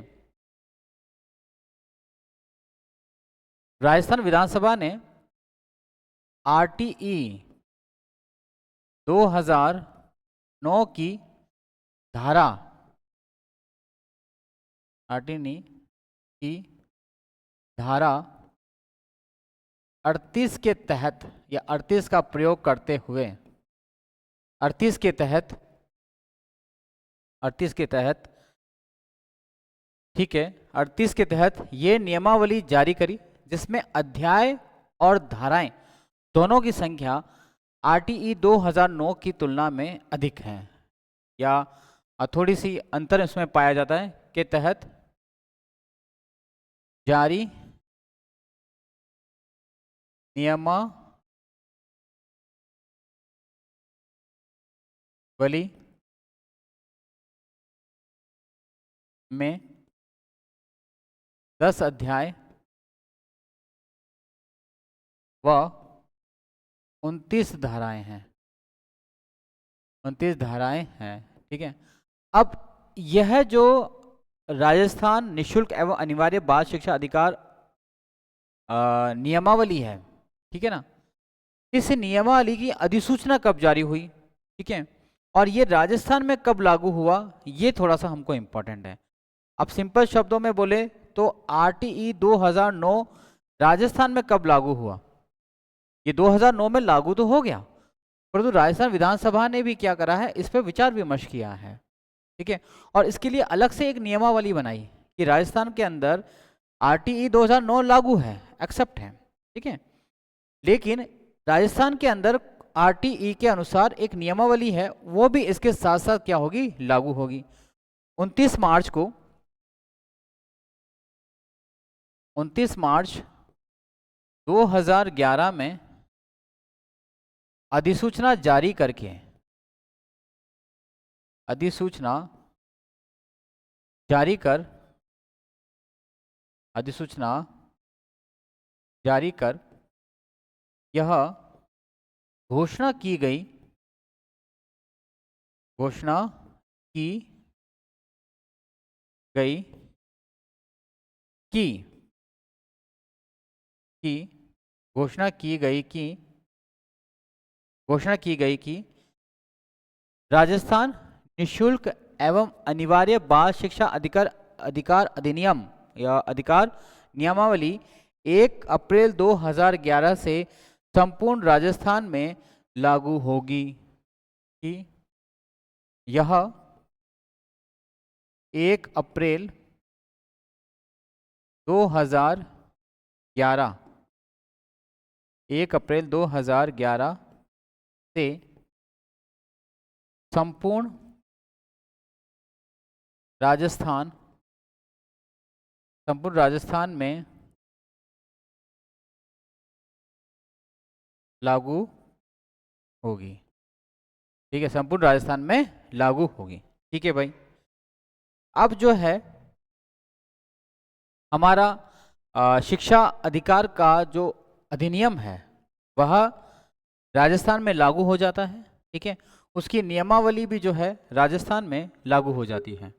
राजस्थान विधानसभा ने आरटीई 2009 की धारा 38 के तहत या 38 का प्रयोग करते हुए 38 के तहत ठीक है, 38 के तहत ये नियमावली जारी करी जिसमें अध्याय और धाराएं दोनों की संख्या आरटीई 2009 की तुलना में अधिक है, या थोड़ी सी अंतर इसमें पाया जाता है के तहत जारी नियमावली में 10 अध्याय व 29 धाराएं हैं। ठीक है, अब यह जो राजस्थान निशुल्क एवं अनिवार्य बाल शिक्षा अधिकार नियमावली है, ठीक है ना, इस नियमावली की अधिसूचना कब जारी हुई, ठीक है, और ये राजस्थान में कब लागू हुआ, ये थोड़ा सा हमको इम्पोर्टेंट है। अब सिंपल शब्दों में बोले तो आरटीई 2009 राजस्थान में कब लागू हुआ, ये 2009 में लागू तो हो गया, परंतु राजस्थान विधानसभा ने भी क्या करा है, इस पर विचार विमर्श किया है। ठीक है, और इसके लिए अलग से एक नियमावली बनाई कि राजस्थान के अंदर आरटीई 2009 लागू है, एक्सेप्ट है। ठीक है, लेकिन राजस्थान के अंदर आरटीई के अनुसार एक नियमावली है, वो भी इसके साथ साथ क्या होगी, लागू होगी। 29 मार्च 2011 में अधिसूचना जारी करके अधिसूचना जारी कर यह घोषणा की गई कि राजस्थान निशुल्क एवं अनिवार्य बाल शिक्षा अधिकार अधिकार अधिनियम या अधिकार नियमावली 1 अप्रैल 2011 से संपूर्ण राजस्थान में लागू होगी। कि यह 1 अप्रैल 2011 1 अप्रैल 2011 से संपूर्ण राजस्थान में लागू होगी। ठीक है, संपूर्ण राजस्थान में लागू होगी। ठीक है भाई, अब जो है हमारा शिक्षा अधिकार का जो अधिनियम है वह राजस्थान में लागू हो जाता है। ठीक है, उसकी नियमावली भी जो है राजस्थान में लागू हो जाती है।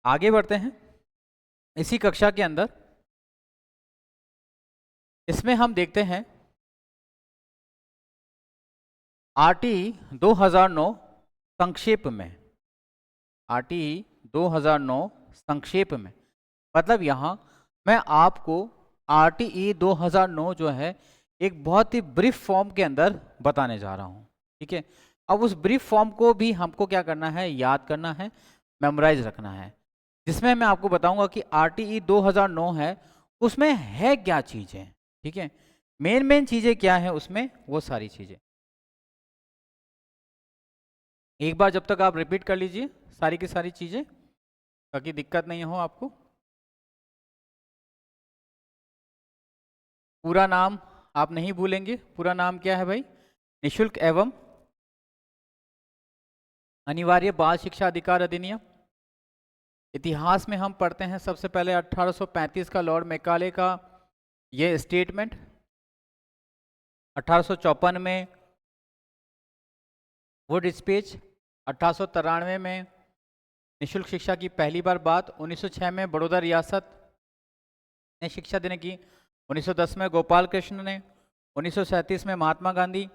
आगे बढ़ते हैं इसी कक्षा के अंदर। इसमें हम देखते हैं आरटीई 2009 संक्षेप में। आरटीई 2009 संक्षेप में मतलब यहाँ मैं आपको आरटीई 2009 जो है एक बहुत ही ब्रीफ फॉर्म के अंदर बताने जा रहा हूँ। ठीक है, अब उस ब्रीफ फॉर्म को भी हमको क्या करना है, याद करना है, मेमोराइज रखना है, जिसमें मैं आपको बताऊंगा कि आरटीई 2009 है उसमें है क्या चीजें। ठीक है, मेन चीजें क्या है उसमें, वो सारी चीजें एक बार जब तक आप रिपीट कर लीजिए सारी की सारी चीजें, ताकि दिक्कत नहीं हो आपको। पूरा नाम आप नहीं भूलेंगे। पूरा नाम क्या है भाई? निशुल्क एवं अनिवार्य बाल शिक्षा अधिकार अधिनियम। इतिहास में हम पढ़ते हैं सबसे पहले 1835 का लॉर्ड मैकाले का ये स्टेटमेंट। 1854 में वुड स्पीच। 1893 में निशुल्क शिक्षा की पहली बार बात। 1906 में बड़ौदा रियासत ने शिक्षा देने की। 1910 में गोपाल कृष्ण ने। 1937 में महात्मा गांधी।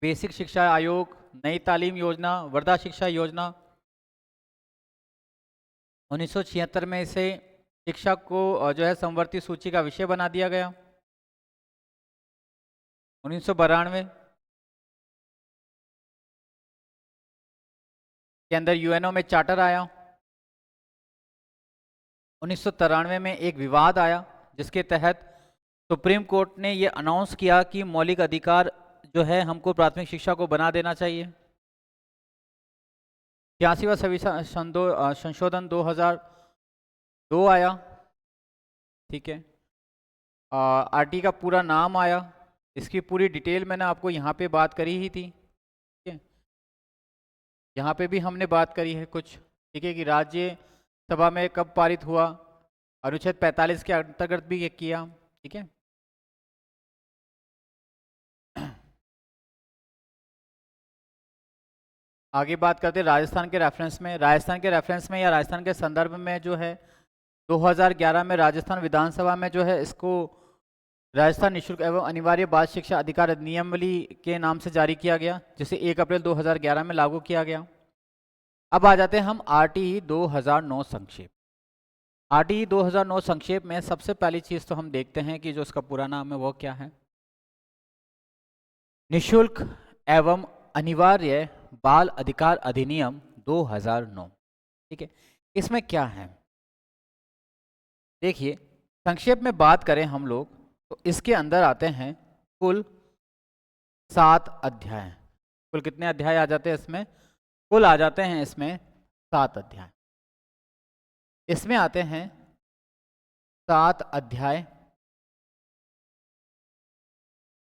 बेसिक शिक्षा आयोग, नई तालीम योजना, वर्धा शिक्षा योजना। 1976 में इसे शिक्षा को जो है समवर्ती सूची का विषय बना दिया गया। 1992 के अंदर यूएनओ में चार्टर आया। 1993 में एक विवाद आया जिसके तहत सुप्रीम कोर्ट ने ये अनाउंस किया कि मौलिक अधिकार जो है हमको प्राथमिक शिक्षा को बना देना चाहिए। 86वां संशोधन 2002 आया। ठीक है, आरटी का पूरा नाम आया। इसकी पूरी डिटेल मैंने आपको यहाँ पे बात करी ही थी। ठीक है, यहाँ पे भी हमने बात करी है कुछ। ठीक है, कि राज्य सभा में कब पारित हुआ, अनुच्छेद 45 के अंतर्गत भी ये किया। ठीक है, आगे बात करते हैं राजस्थान के रेफरेंस में। राजस्थान के रेफरेंस में या राजस्थान के संदर्भ में जो है 2011 में राजस्थान विधानसभा में जो है इसको राजस्थान निःशुल्क एवं अनिवार्य बाल शिक्षा अधिकार अधिनियमावली के नाम से जारी किया गया, जिसे 1 अप्रैल 2011 में लागू किया गया। अब आ जाते हैं हम आरटीई 2009 संक्षेप। आरटीई 2009 संक्षेप में सबसे पहली चीज तो हम देखते हैं कि जो इसका पूरा नाम है वो क्या है। निःशुल्क एवं अनिवार्य बाल अधिकार अधिनियम 2009। ठीक है, इसमें क्या है देखिए, संक्षेप में बात करें हम लोग तो इसके अंदर आते हैं कुल 7 अध्याय। कुल कितने अध्याय आ जाते हैं इसमें? कुल आ जाते हैं इसमें 7 अध्याय। इसमें आते हैं 7 अध्याय।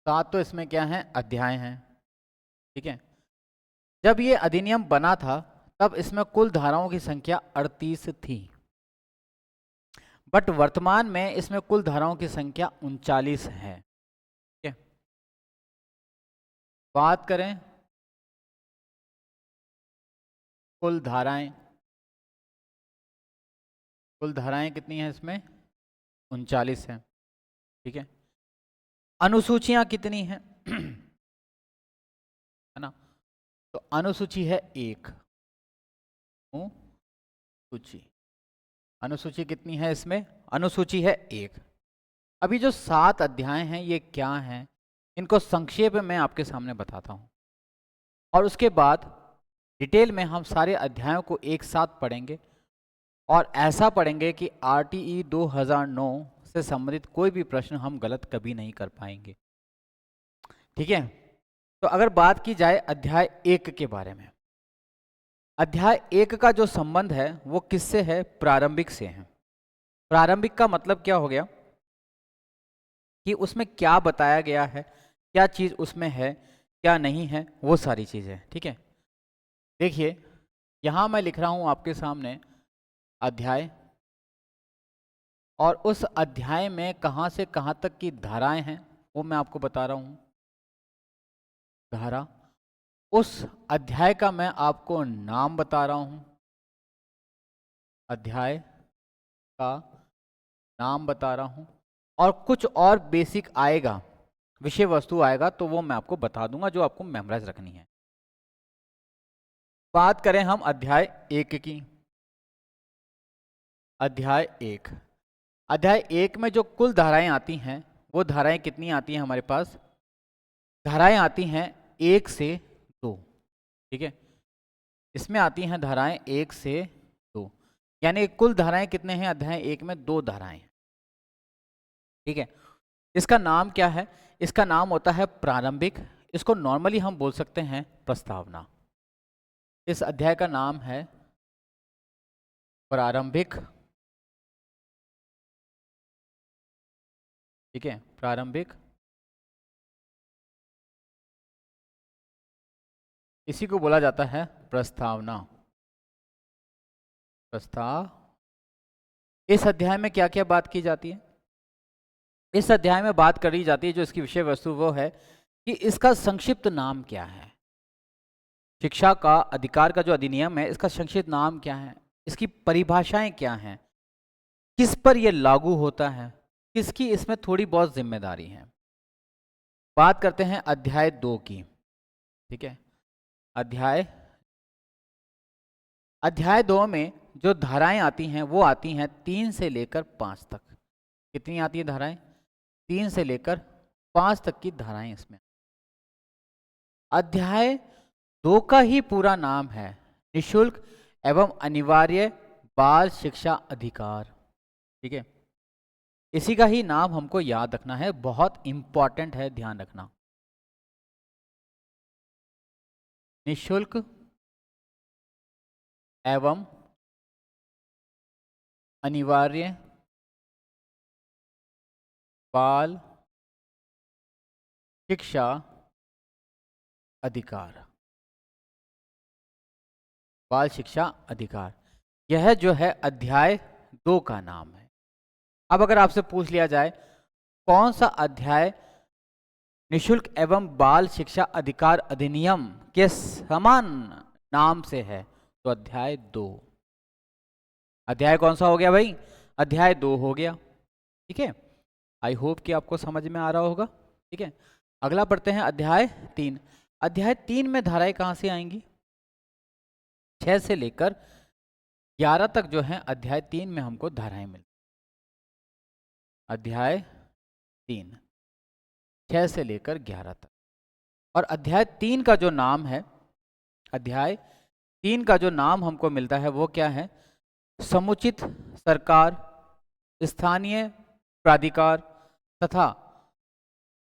7 तो इसमें क्या है? अध्याय हैं। ठीक है, जब ये अधिनियम बना था तब इसमें कुल धाराओं की संख्या 38 थी, बट वर्तमान में इसमें कुल धाराओं की संख्या 39 है। ठीक है, बात करें कुल धाराएं, कुल धाराएं कितनी हैं इसमें? 39 है। ठीक है, अनुसूचियां कितनी हैं? है ना? तो अनुसूची है एक। सूची, अनुसूची कितनी है इसमें? अनुसूची है एक। अभी जो 7 अध्याय हैं ये क्या हैं, इनको संक्षेप में मैं आपके सामने बताता हूं, और उसके बाद डिटेल में हम सारे अध्यायों को एक साथ पढ़ेंगे, और ऐसा पढ़ेंगे कि आरटीई 2009 से संबंधित कोई भी प्रश्न हम गलत कभी नहीं कर पाएंगे। ठीक है? तो अगर बात की जाए अध्याय 1 के बारे में, अध्याय 1 का जो संबंध है वो किससे है? प्रारंभिक से है। प्रारंभिक का मतलब क्या हो गया कि उसमें क्या बताया गया है, क्या चीज़ उसमें है, क्या नहीं है, वो सारी चीज़ें। ठीक है? देखिए, यहाँ मैं लिख रहा हूँ आपके सामने अध्याय, और उस अध्याय में कहाँ से कहाँ तक की धाराएं हैं वो मैं आपको बता रहा हूँ। धारा, उस अध्याय का मैं आपको नाम बता रहा हूँ, अध्याय का नाम बता रहा हूँ, और कुछ और बेसिक आएगा, विषय वस्तु आएगा, तो वो मैं आपको बता दूंगा जो आपको मेमोराइज रखनी है। बात करें हम अध्याय 1 की। अध्याय 1, अध्याय 1 में जो कुल धाराएं आती हैं वो धाराएं कितनी आती हैं हमारे पास? धाराएं आती हैं 1 से 2। ठीक है? इसमें आती हैं धाराएं 1 से 2, यानी कुल धाराएं कितने हैं अध्याय 1 में? 2 धाराएं। ठीक है? इसका नाम क्या है? इसका नाम होता है प्रारंभिक। इसको नॉर्मली हम बोल सकते हैं प्रस्तावना। इस अध्याय का नाम है प्रारंभिक। ठीक है? प्रारंभिक, इसी को बोला जाता है प्रस्तावना। प्रस्ताव। इस अध्याय में क्या क्या बात की जाती है? इस अध्याय में बात करी जाती है, जो इसकी विषय वस्तु वो है कि इसका संक्षिप्त नाम क्या है। शिक्षा का अधिकार का जो अधिनियम है, इसका संक्षिप्त नाम क्या है, इसकी परिभाषाएं क्या हैं, किस पर यह लागू होता है, किसकी इसमें थोड़ी बहुत जिम्मेदारी है। बात करते हैं अध्याय 2 की। ठीक है? अध्याय अध्याय 2 में जो धाराएं आती हैं वो आती हैं 3 से लेकर 5 तक। कितनी आती है धाराएं? 3 से लेकर 5 तक की धाराएं इसमें। अध्याय 2 का ही पूरा नाम है निशुल्क एवं अनिवार्य बाल शिक्षा अधिकार। ठीक है? इसी का ही नाम हमको याद रखना है, बहुत इंपॉर्टेंट है, ध्यान रखना। निशुल्क एवं अनिवार्य बाल शिक्षा अधिकार। बाल शिक्षा अधिकार, यह जो है अध्याय 2 का नाम है। अब अगर आपसे पूछ लिया जाए कौन सा अध्याय निशुल्क एवं बाल शिक्षा अधिकार अधिनियम के समान नाम से है, तो अध्याय 2। अध्याय कौन सा हो गया भाई? अध्याय 2 हो गया। ठीक है? आई होप कि आपको समझ में आ रहा होगा। ठीक है? अगला पढ़ते हैं अध्याय 3। अध्याय 3 में धाराएं कहाँ से आएंगी? 6 से लेकर 11 तक जो है अध्याय 3 में हमको धाराएं मिल। अध्याय 3, 6 से लेकर 11 तक। और अध्याय 3 का जो नाम है, अध्याय 3 का जो नाम हमको मिलता है वो क्या है? समुचित सरकार, स्थानीय प्राधिकार तथा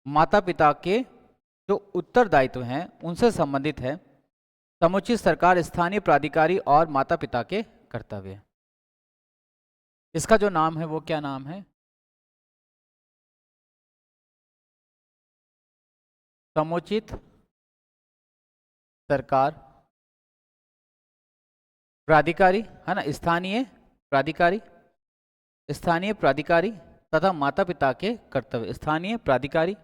माता पिता के जो उत्तरदायित्व हैं उनसे संबंधित है। समुचित सरकार, स्थानीय प्राधिकारी और माता पिता के कर्तव्य। इसका जो नाम है वो क्या नाम है? समुचित सरकार, प्राधिकारी, है ना, स्थानीय प्राधिकारी, स्थानीय प्राधिकारी तथा माता पिता के कर्तव्य। स्थानीय प्राधिकारी,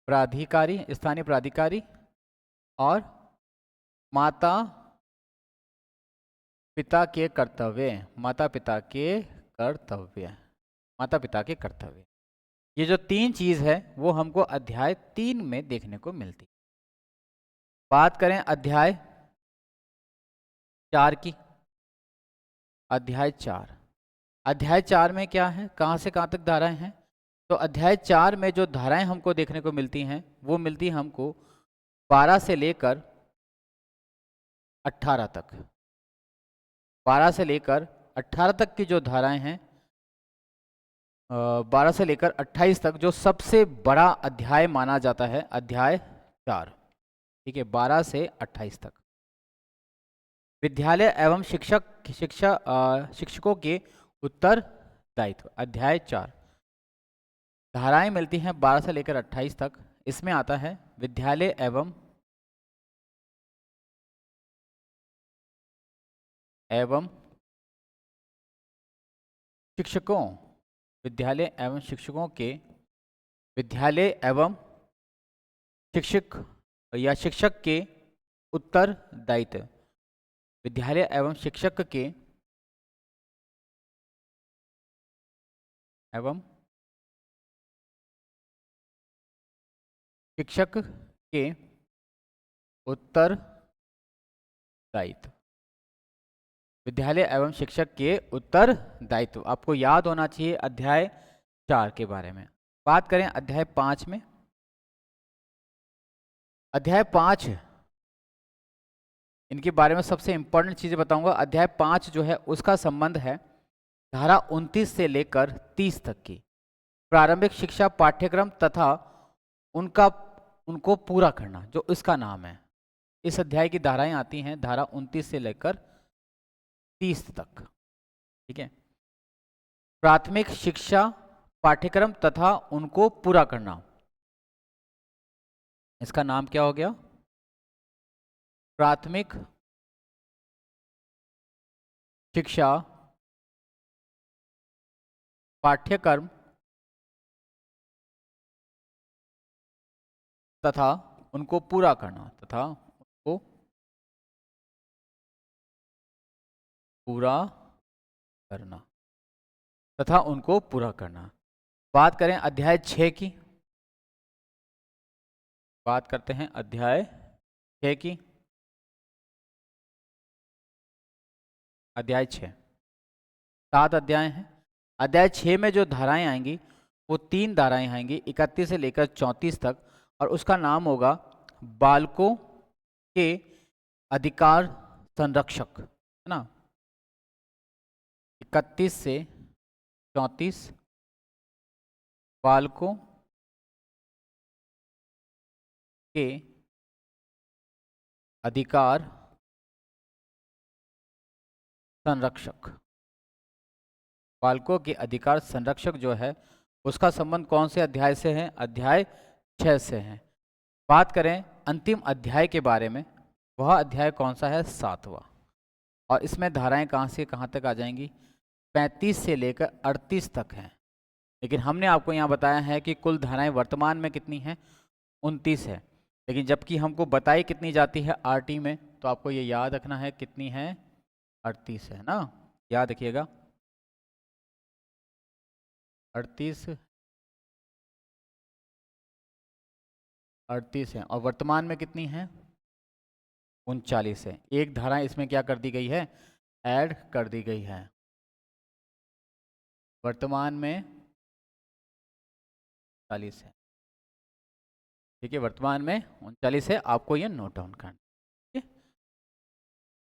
प्राधिकारी, स्थानीय प्राधिकारी और माता पिता के कर्तव्य, माता पिता के कर्तव्य, माता पिता के कर्तव्य, ये जो तीन चीज है वो हमको अध्याय 3 में देखने को मिलती है। बात करें अध्याय 4 की, अध्याय 4, अध्याय 4 में क्या है, कहाँ से कहाँ तक धाराएं हैं? तो अध्याय 4 में जो धाराएं हमको देखने को मिलती हैं वो मिलती हमको 12 से लेकर 18 तक। 12 से लेकर 18 तक की जो धाराएं हैं, 12 से लेकर 28 तक, जो सबसे बड़ा अध्याय माना जाता है अध्याय 4। ठीक है, 12 से 28 तक। विद्यालय एवं शिक्षकों के उत्तरदायित्व, अध्याय 4। धाराएं मिलती हैं 12 से लेकर 28 तक। इसमें आता है विद्यालय एवं शिक्षकों, विद्यालय एवं शिक्षकों के, विद्यालय एवं शिक्षक या शिक्षक के उत्तरदायित्व, विद्यालय एवं शिक्षक के एवं शिक्षक के उत्तरदायित्व, विद्यालय एवं शिक्षक के उत्तरदायित्व। आपको याद होना चाहिए अध्याय 4 के बारे में। बात करें अध्याय 5 में, अध्याय 5 इनके बारे में सबसे इंपॉर्टेंट चीजें बताऊंगा। अध्याय 5 जो है उसका संबंध है धारा 29 से लेकर 30 तक की, प्रारंभिक शिक्षा पाठ्यक्रम तथा उनको पूरा करना, जो इसका नाम है। इस अध्याय की धाराएं आती हैं धारा 29 से लेकर 30 तक। ठीक है, प्राथमिक शिक्षा पाठ्यक्रम तथा उनको पूरा करना, इसका नाम क्या हो गया? प्राथमिक शिक्षा पाठ्यक्रम तथा उनको पूरा करना, तथा उनको पूरा करना, तथा उनको पूरा करना। बात करें अध्याय 6 की, बात करते हैं अध्याय 6 की। अध्याय 6, 7 अध्याय हैं। अध्याय 6 में जो धाराएं आएंगी वो 3 धाराएं आएंगी 31 से लेकर 34 तक, और उसका नाम होगा बालकों के अधिकार संरक्षक, है ना। 31 से 34 बालकों के अधिकार संरक्षक, बालकों के अधिकार संरक्षक जो है उसका संबंध कौन से अध्याय से है? अध्याय 6 से है। बात करें अंतिम अध्याय के बारे में, वह अध्याय कौन सा है? 7वां। और इसमें धाराएं कहाँ से कहाँ तक आ जाएंगी? 35 से लेकर 38 तक हैं। लेकिन हमने आपको यहाँ बताया है कि कुल धाराएं वर्तमान में कितनी हैं? 29 है। लेकिन जबकि हमको बताई कितनी जाती है आरटी में, तो आपको ये याद रखना है कितनी है? 38 है ना, याद रखिएगा 38 है। और वर्तमान में कितनी है? 39 है। एक धारा इसमें क्या कर दी गई है? ऐड कर दी गई है। वर्तमान में 40 है। ठीक है, वर्तमान में 39 है। आपको ये नोट डाउन करना। ठीक है,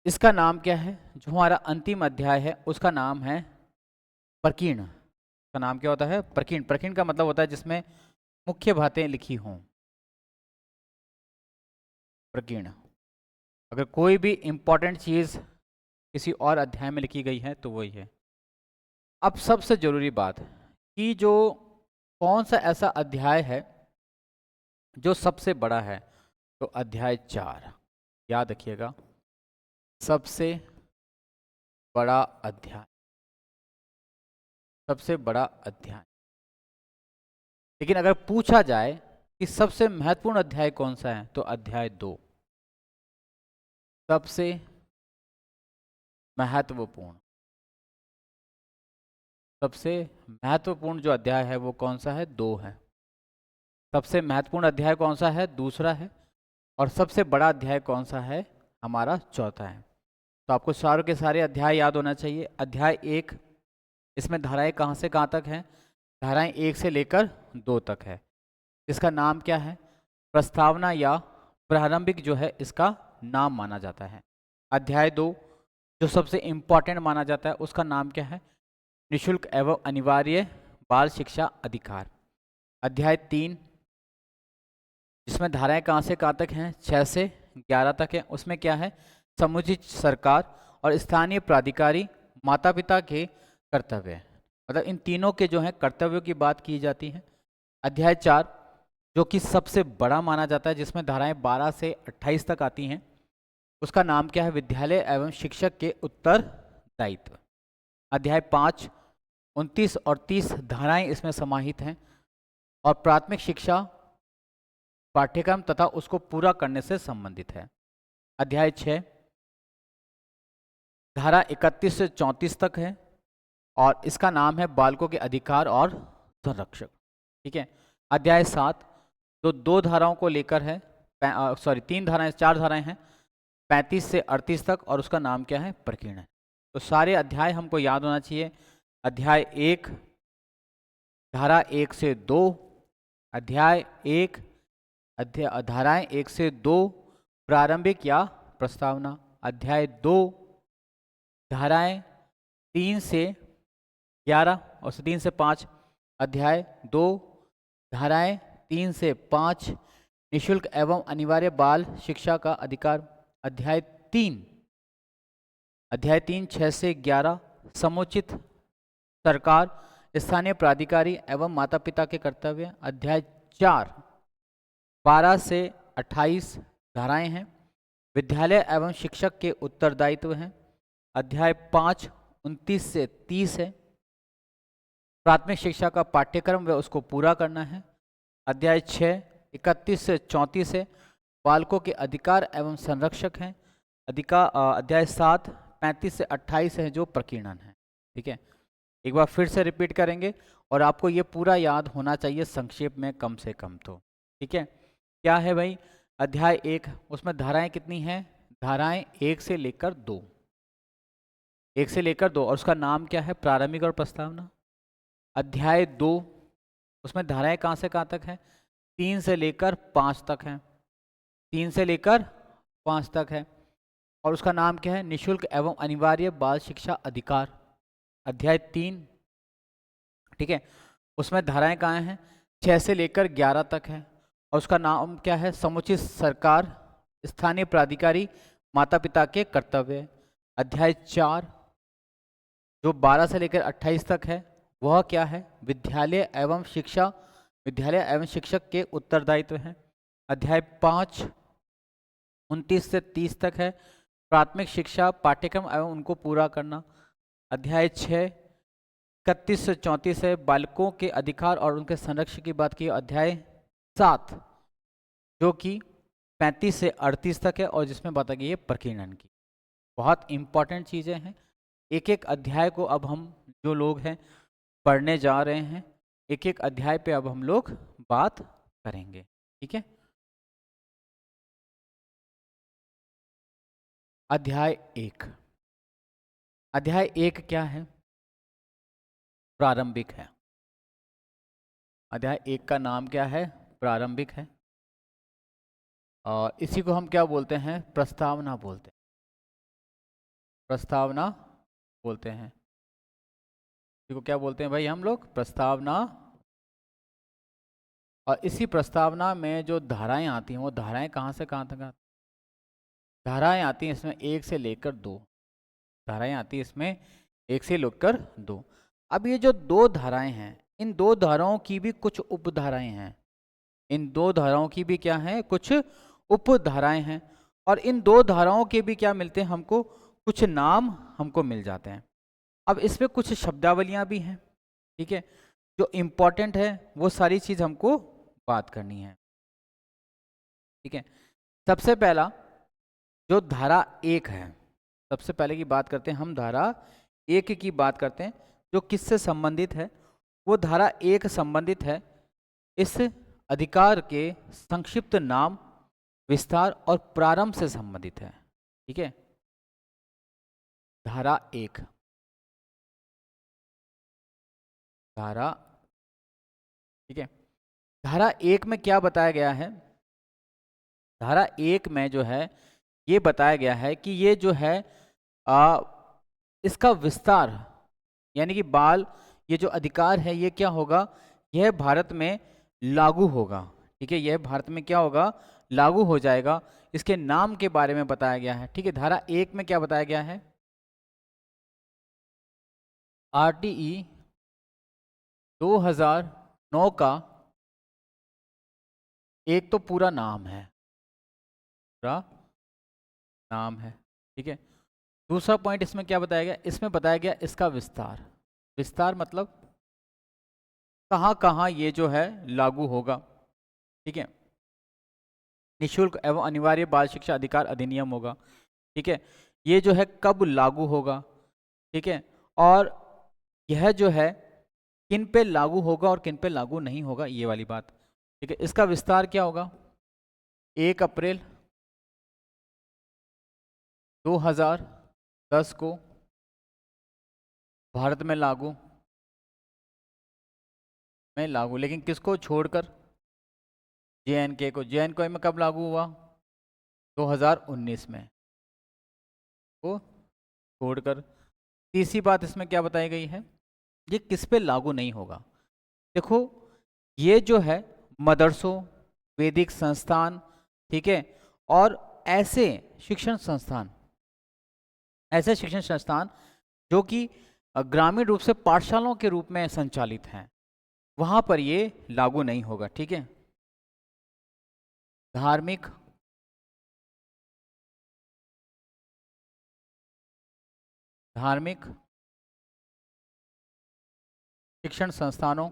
इसका नाम क्या है? जो हमारा अंतिम अध्याय है उसका नाम है प्रकीर्ण। का नाम क्या होता है? प्रकीर्ण। प्रकीर्ण का मतलब होता है जिसमें मुख्य बातें लिखी हों, प्रकीर्ण। अगर कोई भी इंपॉर्टेंट चीज किसी और अध्याय में लिखी गई है तो वही है। अब सबसे जरूरी बात कि जो कौन सा ऐसा अध्याय है जो सबसे बड़ा है, तो अध्याय 4 याद रखिएगा, सबसे बड़ा अध्याय, सबसे बड़ा अध्याय। लेकिन अगर पूछा जाए कि सबसे महत्वपूर्ण अध्याय कौन सा है, तो अध्याय 2 सबसे महत्वपूर्ण, सबसे महत्वपूर्ण जो अध्याय है वो कौन सा है? 2 है। सबसे महत्वपूर्ण अध्याय कौन सा है? दूसरा है। और सबसे बड़ा अध्याय कौन सा है? हमारा चौथा है। तो आपको सारों के सारे अध्याय याद होना चाहिए। अध्याय 1, इसमें धाराएं कहाँ से कहाँ तक हैं? धाराएं 1 से लेकर 2 तक है। इसका नाम क्या है? प्रस्तावना या प्रारंभिक जो है इसका नाम माना जाता है। अध्याय 2 जो सबसे इम्पॉर्टेंट माना जाता है उसका नाम क्या है? निःशुल्क एवं अनिवार्य बाल शिक्षा अधिकार। अध्याय 3 जिसमें धाराएं कहाँ से कहाँ तक हैं? 6 से 11 तक है। उसमें क्या है? समुचित सरकार और स्थानीय प्राधिकारी माता पिता के कर्तव्य, मतलब इन तीनों के जो है कर्तव्यों की बात की जाती है। अध्याय 4 जो कि सबसे बड़ा माना जाता है, जिसमें धाराएं 12 से 28 तक आती हैं, उसका नाम क्या है? विद्यालय एवं शिक्षक के उत्तरदायित्व। अध्याय 5 29 और 30 धाराएं इसमें समाहित हैं और प्राथमिक शिक्षा पाठ्यक्रम तथा उसको पूरा करने से संबंधित है। अध्याय 6 धारा 31 से 34 तक है और इसका नाम है बालकों के अधिकार और संरक्षक। ठीक है। अध्याय 7 जो 2 धाराओं को लेकर है, 3 धाराएं, 4 धाराएं हैं, 35 से 38 तक, और उसका नाम क्या है? प्रकीर्णन। तो सारे अध्याय हमको याद होना चाहिए। अध्याय 1 धारा 1 से 2, अध्याय 1 धाराएं 1 से 2 प्रारंभिक या प्रस्तावना, अध्याय 2 धाराएं 3 से 11 और 3 से 5, अध्याय 2 धाराएं 3 से 5 निःशुल्क एवं अनिवार्य बाल शिक्षा का अधिकार, अध्याय 3 6 से 11 समुचित सरकार स्थानीय प्राधिकारी एवं माता पिता के कर्तव्य, अध्याय 4 12 से 28 धाराएं हैं, विद्यालय एवं शिक्षक के उत्तरदायित्व हैं, अध्याय 5 29 से 30 है, प्राथमिक शिक्षा का पाठ्यक्रम व उसको पूरा करना है, अध्याय 6 31 से 34 है, बालकों के अधिकार एवं संरक्षक हैं, अध्याय 7 35 से 28 है जो प्रकीर्णन है। ठीक है, एक बार फिर से रिपीट करेंगे और आपको ये पूरा याद होना चाहिए संक्षेप में कम से कम तो। ठीक है, क्या है भाई? अध्याय 1 उसमें धाराएं कितनी हैं? धाराएं 1 से लेकर 2, 1 से लेकर 2, और उसका नाम क्या है? प्रारंभिक और प्रस्तावना। अध्याय 2 उसमें धाराएं कहाँ से कहाँ तक हैं? 3 से लेकर 5 तक हैं, 3 से लेकर 5 तक है, और उसका नाम क्या है? निःशुल्क एवं अनिवार्य बाल शिक्षा अधिकार। अध्याय 3, ठीक है, उसमें धाराएं कहाँ हैं? 6 से लेकर 11 तक है, और उसका नाम क्या है? समुचित सरकार स्थानीय प्राधिकारी माता पिता के कर्तव्य। अध्याय 4 जो 12 से लेकर 28 तक है वह क्या है? विद्यालय एवं शिक्षक के उत्तरदायित्व हैं। अध्याय 5 29 से 30 तक है, प्राथमिक शिक्षा पाठ्यक्रम एवं उनको पूरा करना। अध्याय 6 31 से 34 है, बालकों के अधिकार और उनके संरक्षण की बात की। अध्याय 7 जो कि 35 से 38 तक है और जिसमें बात की है प्रकीर्णन की। बहुत इंपॉर्टेंट चीज़ें हैं। एक एक अध्याय को अब हम जो लोग हैं पढ़ने जा रहे हैं, एक एक अध्याय पे अब हम लोग बात करेंगे। ठीक है, अध्याय 1 क्या है? प्रारंभिक है। अध्याय 1 का नाम क्या है? प्रारंभिक है, और इसी को हम क्या बोलते हैं? प्रस्तावना बोलते हैं। प्रस्तावना बोलते हैं, इसी को क्या बोलते हैं भाई हम लोग? प्रस्तावना। और इसी प्रस्तावना में जो धाराएं आती हैं वो धाराएं कहाँ से कहाँ तक आती हैं? धाराएं आती हैं इसमें 1 से लेकर 2, धाराएं आती हैं इसमें 1 से लेकर 2। अब ये जो 2 धाराएं हैं, इन 2 धाराओं की भी कुछ उपधाराएं हैं। इन 2 धाराओं की भी क्या है? कुछ उपधाराएं हैं, और इन 2 धाराओं के भी क्या मिलते हैं हमको? कुछ नाम हमको मिल जाते हैं। अब इसमें कुछ शब्दावलियां भी हैं। ठीक है, जो इम्पोर्टेंट है वो सारी चीज हमको बात करनी है। ठीक है, सबसे पहला जो धारा 1 है, सबसे पहले की बात करते हैं हम धारा 1 की बात करते हैं, जो किससे संबंधित है। वो धारा 1 संबंधित है इस अधिकार के संक्षिप्त नाम, विस्तार और प्रारंभ से संबंधित है। ठीक है, धारा 1, धारा, ठीक है, धारा 1 में क्या बताया गया है। धारा 1 में जो है ये बताया गया है कि ये जो है आ, इसका विस्तार, यानी कि बाल, ये जो अधिकार है ये क्या होगा, यह भारत में लागू होगा। ठीक है, यह भारत में क्या होगा, लागू हो जाएगा। इसके नाम के बारे में बताया गया है। ठीक है, धारा 1 में क्या बताया गया है, आरटीई 2009 का एक तो पूरा नाम है, पूरा नाम है। ठीक है, दूसरा पॉइंट इसमें क्या बताया गया, इसमें बताया गया इसका विस्तार। विस्तार मतलब कहाँ कहाँ ये जो है लागू होगा। ठीक है, निशुल्क एवं अनिवार्य बाल शिक्षा अधिकार अधिनियम होगा। ठीक है, ये जो है कब लागू होगा। ठीक है, और यह जो है किन पे लागू होगा और किन पे लागू नहीं होगा, ये वाली बात। ठीक है, इसका विस्तार क्या होगा, 1 अप्रैल 2010 को भारत में लागू लेकिन किसको छोड़कर, जेएनके को। जेएनके में कब लागू हुआ, 2019 में, को छोड़कर। तीसरी बात इसमें क्या बताई गई है, ये किस पे लागू नहीं होगा। देखो, ये जो है मदरसों, वैदिक संस्थान, ठीक है, और ऐसे शिक्षण संस्थान जो कि ग्रामीण रूप से पाठशालाओं के रूप में संचालित हैं, वहां पर ये लागू नहीं होगा। ठीक है, धार्मिक शिक्षण संस्थानों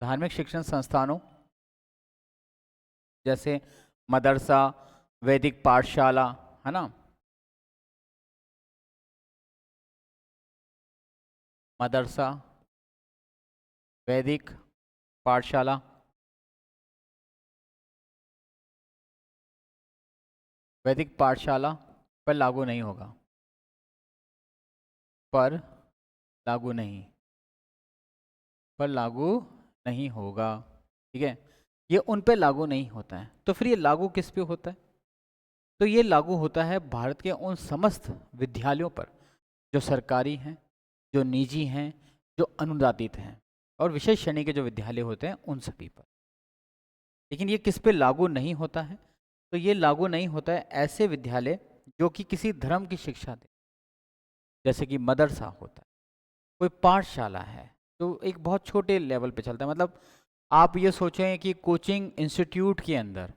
धार्मिक शिक्षण संस्थानों जैसे मदरसा, वैदिक पाठशाला, है ना, मदरसा, वैदिक पाठशाला, पर लागू नहीं होगा, पर लागू नहीं होगा। ठीक है, ये उन पे लागू नहीं होता है। तो फिर ये लागू किस पे होता है, तो ये लागू होता है भारत के उन समस्त विद्यालयों पर जो सरकारी हैं, जो निजी हैं, जो अनुदानित हैं, और विशेष श्रेणी के जो विद्यालय होते हैं उन सभी पर। लेकिन ये किस पे लागू नहीं होता है, तो ये लागू नहीं होता है ऐसे विद्यालय जो कि किसी धर्म की शिक्षा दे, जैसे कि मदरसा होता है, कोई पाठशाला है, तो एक बहुत छोटे लेवल पे चलता है। मतलब आप ये सोचें कि कोचिंग इंस्टीट्यूट के अंदर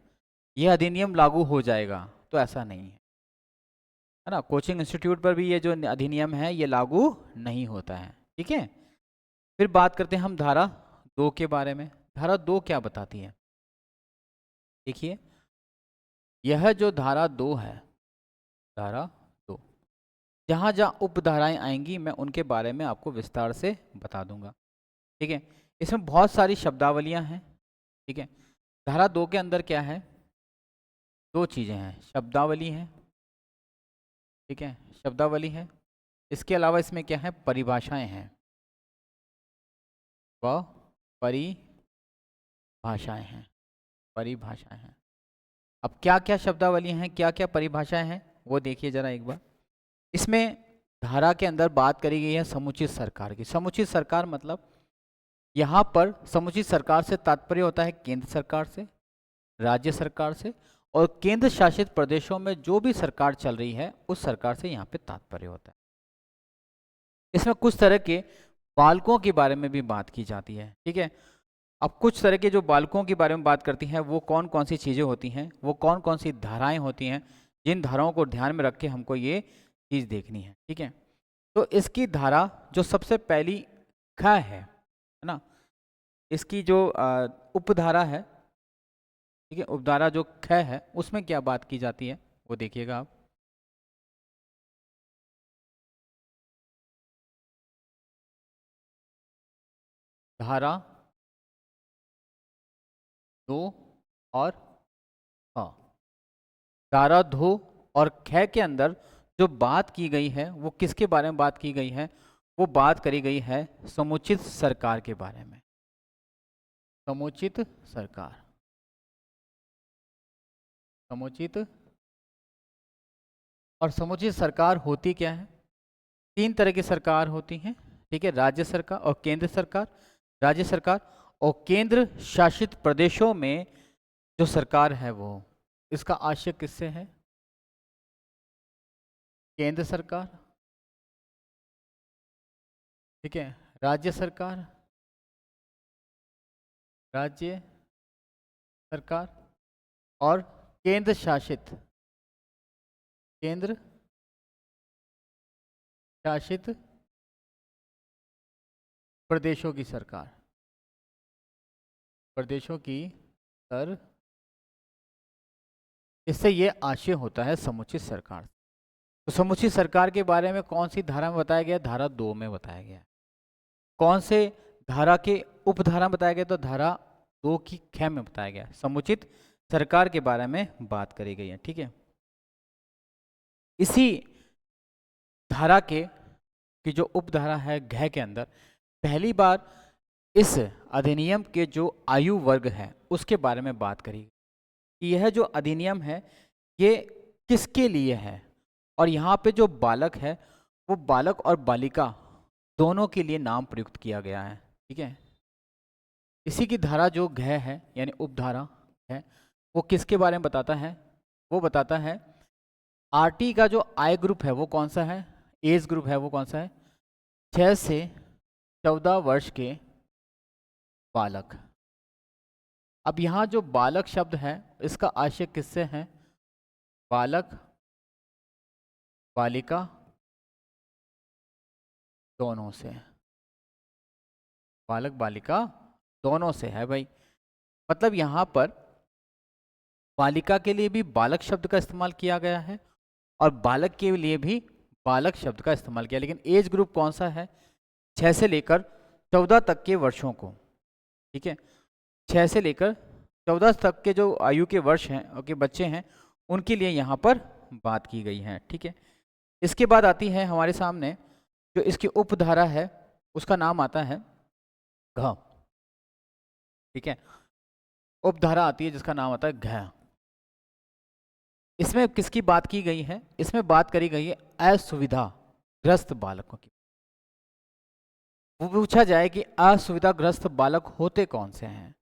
यह अधिनियम लागू हो जाएगा, तो ऐसा नहीं है ना। कोचिंग इंस्टीट्यूट पर भी ये जो अधिनियम है ये लागू नहीं होता है। ठीक है, फिर बात करते हैं हम धारा 2 के बारे में। धारा 2 क्या बताती है, देखिए, यह जो धारा 2 है, धारा 2, जहाँ जहाँ उपधाराएं आएंगी मैं उनके बारे में आपको विस्तार से बता दूंगा। ठीक है, इसमें बहुत सारी शब्दावलियां हैं। ठीक है, धारा 2 के अंदर क्या है, 2 चीज़ें हैं, शब्दावली है, ठीक है, शब्दावली है, इसके अलावा इसमें क्या है, परिभाषाएं हैं, वह परिभाषाएं हैं। अब क्या क्या शब्दावली हैं, क्या क्या परिभाषाएं हैं, वो देखिए जरा एक बार। इसमें धारा के अंदर बात करी गई है समुचित सरकार की। समुचित सरकार मतलब यहाँ पर समुचित सरकार से तात्पर्य होता है केंद्र सरकार से, राज्य सरकार से, और केंद्र शासित प्रदेशों में जो भी सरकार चल रही है उस सरकार से यहाँ पे तात्पर्य होता है। इसमें कुछ तरह के बालकों के बारे में भी बात की जाती है। ठीक है, अब कुछ तरह के जो बालकों के बारे में बात करती हैं वो कौन कौन सी चीज़ें होती हैं, वो कौन कौन सी धाराएं होती हैं, जिन धाराओं को ध्यान में रख के हमको ये चीज़ देखनी है। ठीक है, तो इसकी धारा जो सबसे पहली ख है ना, इसकी जो उपधारा है ठीक है, उपधारा जो ख है उसमें क्या बात की जाती है वो देखिएगा आप। धारा 2 और ख। धारा 2 और ख के अंदर जो बात की गई है वो किसके बारे में बात की गई है? वो बात करी गई है समुचित सरकार के बारे में। समुचित सरकार, समुचित। और समुचित सरकार होती क्या है? 3 तरह की सरकार होती हैं, ठीक है, राज्य सरकार और केंद्र सरकार। राज्य सरकार और केंद्र शासित प्रदेशों में जो सरकार है वो, इसका आशय किससे है? केंद्र सरकार, ठीक है, राज्य सरकार, राज्य सरकार और केंद्र शासित, केंद्र शासित प्रदेशों की सरकार, प्रदेशों की सर। इससे ये आशय होता है समुचित सरकार। तो समुचित सरकार के बारे में कौन सी धारा में बताया गया? धारा 2 में बताया गया है। कौन से धारा के उपधारा में बताया गया? तो धारा 2 की ख में बताया गया समुचित सरकार के बारे में बात करी गई है, ठीक है। इसी धारा के की जो उपधारा है घ के अंदर पहली बार इस अधिनियम के जो आयु वर्ग है उसके बारे में बात करी। यह जो अधिनियम है ये किसके लिए है? और यहाँ पे जो बालक है वो बालक और बालिका दोनों के लिए नाम प्रयुक्त किया गया है, ठीक है। इसी की धारा जो घ है यानी उपधारा है वो किसके बारे में बताता है? वो बताता है आरटी का जो आय ग्रुप है वो कौन सा है, एज ग्रुप है वो कौन सा है? 6 से 14 वर्ष के बालक। अब यहाँ जो बालक शब्द है इसका आशय किससे है? बालक बालिका दोनों से, बालक बालिका दोनों से है भाई। मतलब यहाँ पर बालिका के लिए भी बालक शब्द का इस्तेमाल किया गया है और बालक के लिए भी बालक शब्द का इस्तेमाल किया, लेकिन एज ग्रुप कौन सा है? 6 से लेकर 14 तक के वर्षों को, ठीक है। 6 से लेकर 14 तक के जो आयु के वर्ष हैं और के बच्चे हैं उनके लिए यहाँ पर बात की गई है, ठीक है। इसके बाद आती है हमारे सामने जो इसकी उपधारा है उसका नाम आता है घ, ठीक है। उपधारा आती है जिसका नाम आता है घ। इसमें किसकी बात की गई है? इसमें बात करी गई है असुविधाग्रस्त बालकों की। वो पूछा जाए कि असुविधाग्रस्त बालक होते कौन से हैं?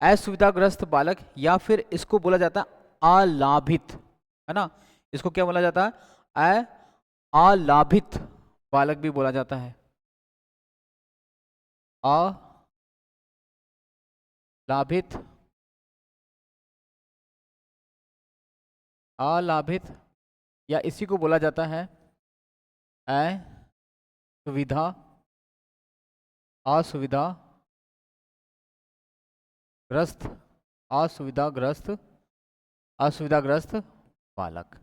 असुविधाग्रस्त बालक या फिर इसको बोला जाता है अलाभित, है ना। इसको क्या बोला जाता है? अलाभित बालक भी बोला जाता है। अलाभित, अलाभित या इसी को बोला जाता है असुविधा, असुविधा ग्रस्त, असुविधाग्रस्त, असुविधाग्रस्त बालक।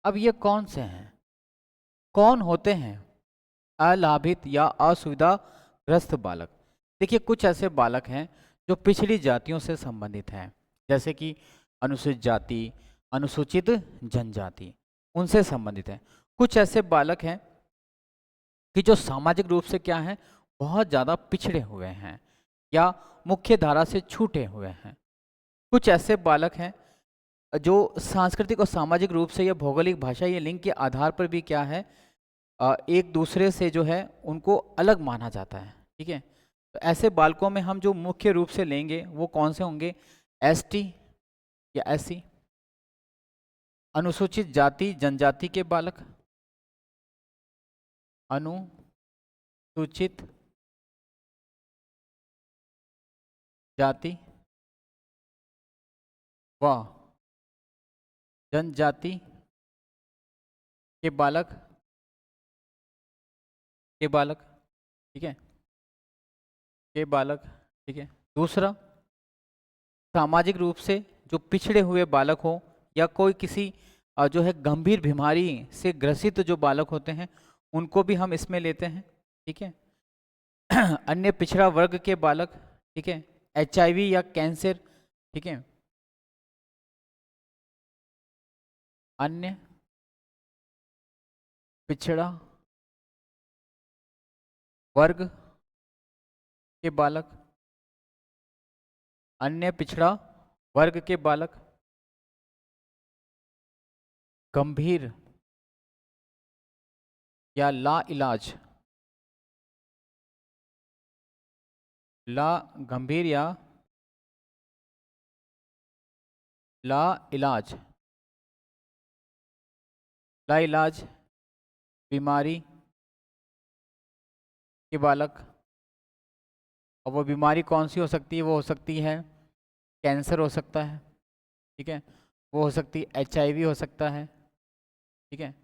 अब ये कौन से हैं? कौन होते हैं अलाभित या असुविधाग्रस्त बालक? देखिए कुछ ऐसे बालक हैं जो पिछड़ी जातियों से संबंधित हैं, जैसे कि अनुसूचित जाति, अनुसूचित जनजाति, उनसे संबंधित है। कुछ ऐसे बालक हैं कि जो सामाजिक रूप से क्या हैं, बहुत ज़्यादा पिछड़े हुए हैं या मुख्य धारा से छूटे हुए हैं। कुछ ऐसे बालक हैं जो सांस्कृतिक और सामाजिक रूप से या भौगोलिक भाषा या लिंग के आधार पर भी क्या है, एक दूसरे से जो है उनको अलग माना जाता है, ठीक है। तो ऐसे बालकों में हम जो मुख्य रूप से लेंगे वो कौन से होंगे? एसटी या एससी, अनुसूचित जाति जनजाति के बालक, अनुसूचित जाति व जनजाति के बालक, के बालक, ठीक है, के बालक, ठीक है। दूसरा सामाजिक रूप से जो पिछड़े हुए बालक हो या कोई किसी जो है गंभीर बीमारी से ग्रसित जो बालक होते हैं उनको भी हम इसमें लेते हैं। ठीक है। अन्य पिछड़ा वर्ग के बालक, ठीक है, एचआईवी या कैंसर, ठीक है, अन्य पिछड़ा वर्ग के बालक, अन्य पिछड़ा वर्ग के बालक गंभीर या लाइलाज, ला गंभीर या लाइलाज, लाइलाज बीमारी के बालक। और वो बीमारी कौन सी हो सकती है? वो हो सकती है कैंसर हो सकता है, ठीक है, वो हो सकती है एचआईवी हो सकता है, ठीक है।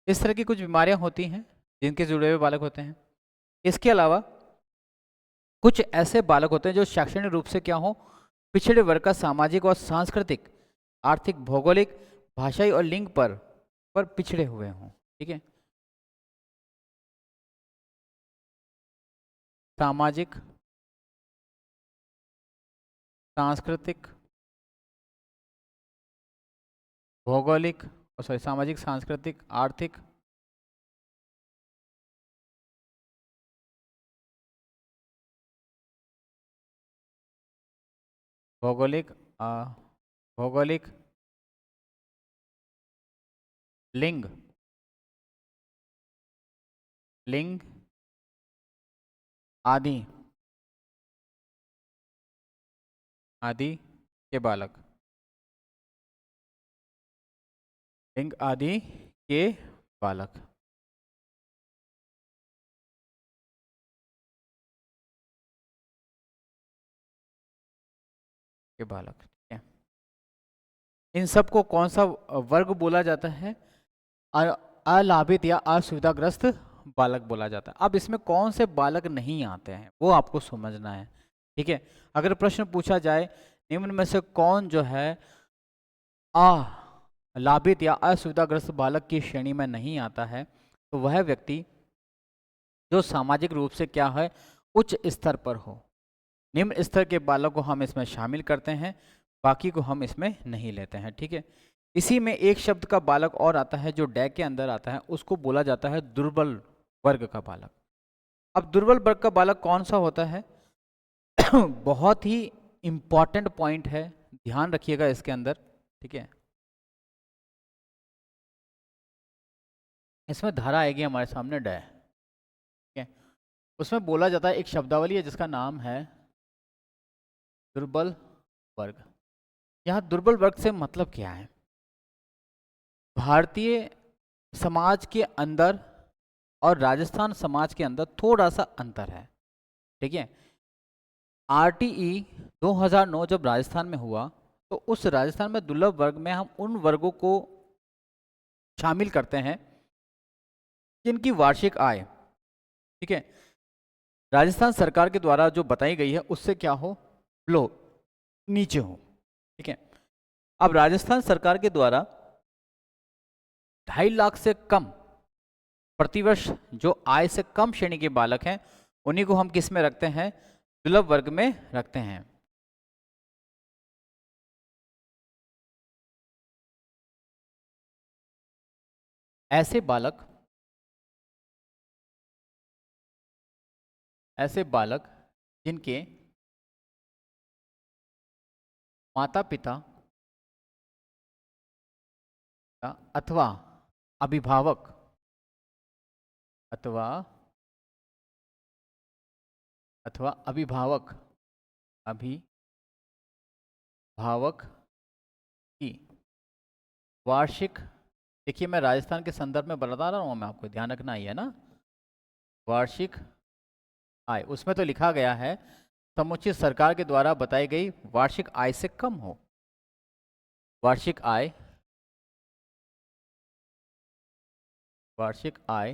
इस तरह की कुछ बीमारियां होती हैं जिनके जुड़े हुए बालक होते हैं। इसके अलावा कुछ ऐसे बालक होते हैं जो शैक्षणिक रूप से क्या हो, पिछड़े वर्ग का सामाजिक और सांस्कृतिक, आर्थिक, भौगोलिक, भाषाई और लिंग पर पिछड़े हुए हों, ठीक है। सामाजिक, सांस्कृतिक, भौगोलिक, सॉरी, सामाजिक, सांस्कृतिक, आर्थिक, भौगोलिक, भौगोलिक, लिंग, लिंग आदि आदि के बालक, लिंग आदि के बालक, के बालक, ठीक है। इन सब को कौन सा वर्ग बोला जाता है? अ- अलाभित या असुविधाग्रस्त बालक बोला जाता है। अब इसमें कौन से बालक नहीं आते हैं वो आपको समझना है, ठीक है। अगर प्रश्न पूछा जाए निम्न में से कौन जो है लाभित या असुविधाग्रस्त बालक की श्रेणी में नहीं आता है, तो वह व्यक्ति जो सामाजिक रूप से क्या है, उच्च स्तर पर हो। निम्न स्तर के बालक को हम इसमें शामिल करते हैं, बाकी को हम इसमें नहीं लेते हैं, ठीक है। इसी में एक शब्द का बालक और आता है जो डै के अंदर आता है, उसको बोला जाता है दुर्बल वर्ग का बालक। अब दुर्बल वर्ग का बालक कौन सा होता है? बहुत ही इंपॉर्टेंट पॉइंट है, ध्यान रखिएगा इसके अंदर, ठीक है। इसमें धारा आएगी हमारे सामने डै, ठीक है। उसमें बोला जाता है, एक शब्दावली है जिसका नाम है दुर्बल वर्ग। यहाँ दुर्बल वर्ग से मतलब क्या है? भारतीय समाज के अंदर और राजस्थान समाज के अंदर थोड़ा सा अंतर है, ठीक है। आरटीई 2009 जब राजस्थान में हुआ तो उस राजस्थान में दुर्लभ वर्ग में हम उन वर्गों को शामिल करते हैं जिनकी वार्षिक आय, ठीक है, राजस्थान सरकार के द्वारा जो बताई गई है उससे क्या हो, लो, नीचे हो, ठीक है। अब राजस्थान सरकार के द्वारा 2.5 लाख से कम प्रतिवर्ष जो आय से कम श्रेणी के बालक हैं उन्हीं को हम किस में रखते हैं? दुर्लभ वर्ग में रखते हैं। ऐसे बालक, ऐसे बालक जिनके माता पिता अथवा अभिभावक, अथवा अथवा अभिभावक, अभिभावक की वार्षिक, देखिए मैं राजस्थान के संदर्भ में बता रहा हूँ, मैं आपको ध्यान रखना ही है ना, वार्षिक आय, उसमें तो लिखा गया है समुचित सरकार के द्वारा बताई गई वार्षिक आय से कम हो। वार्षिक आय, वार्षिक आय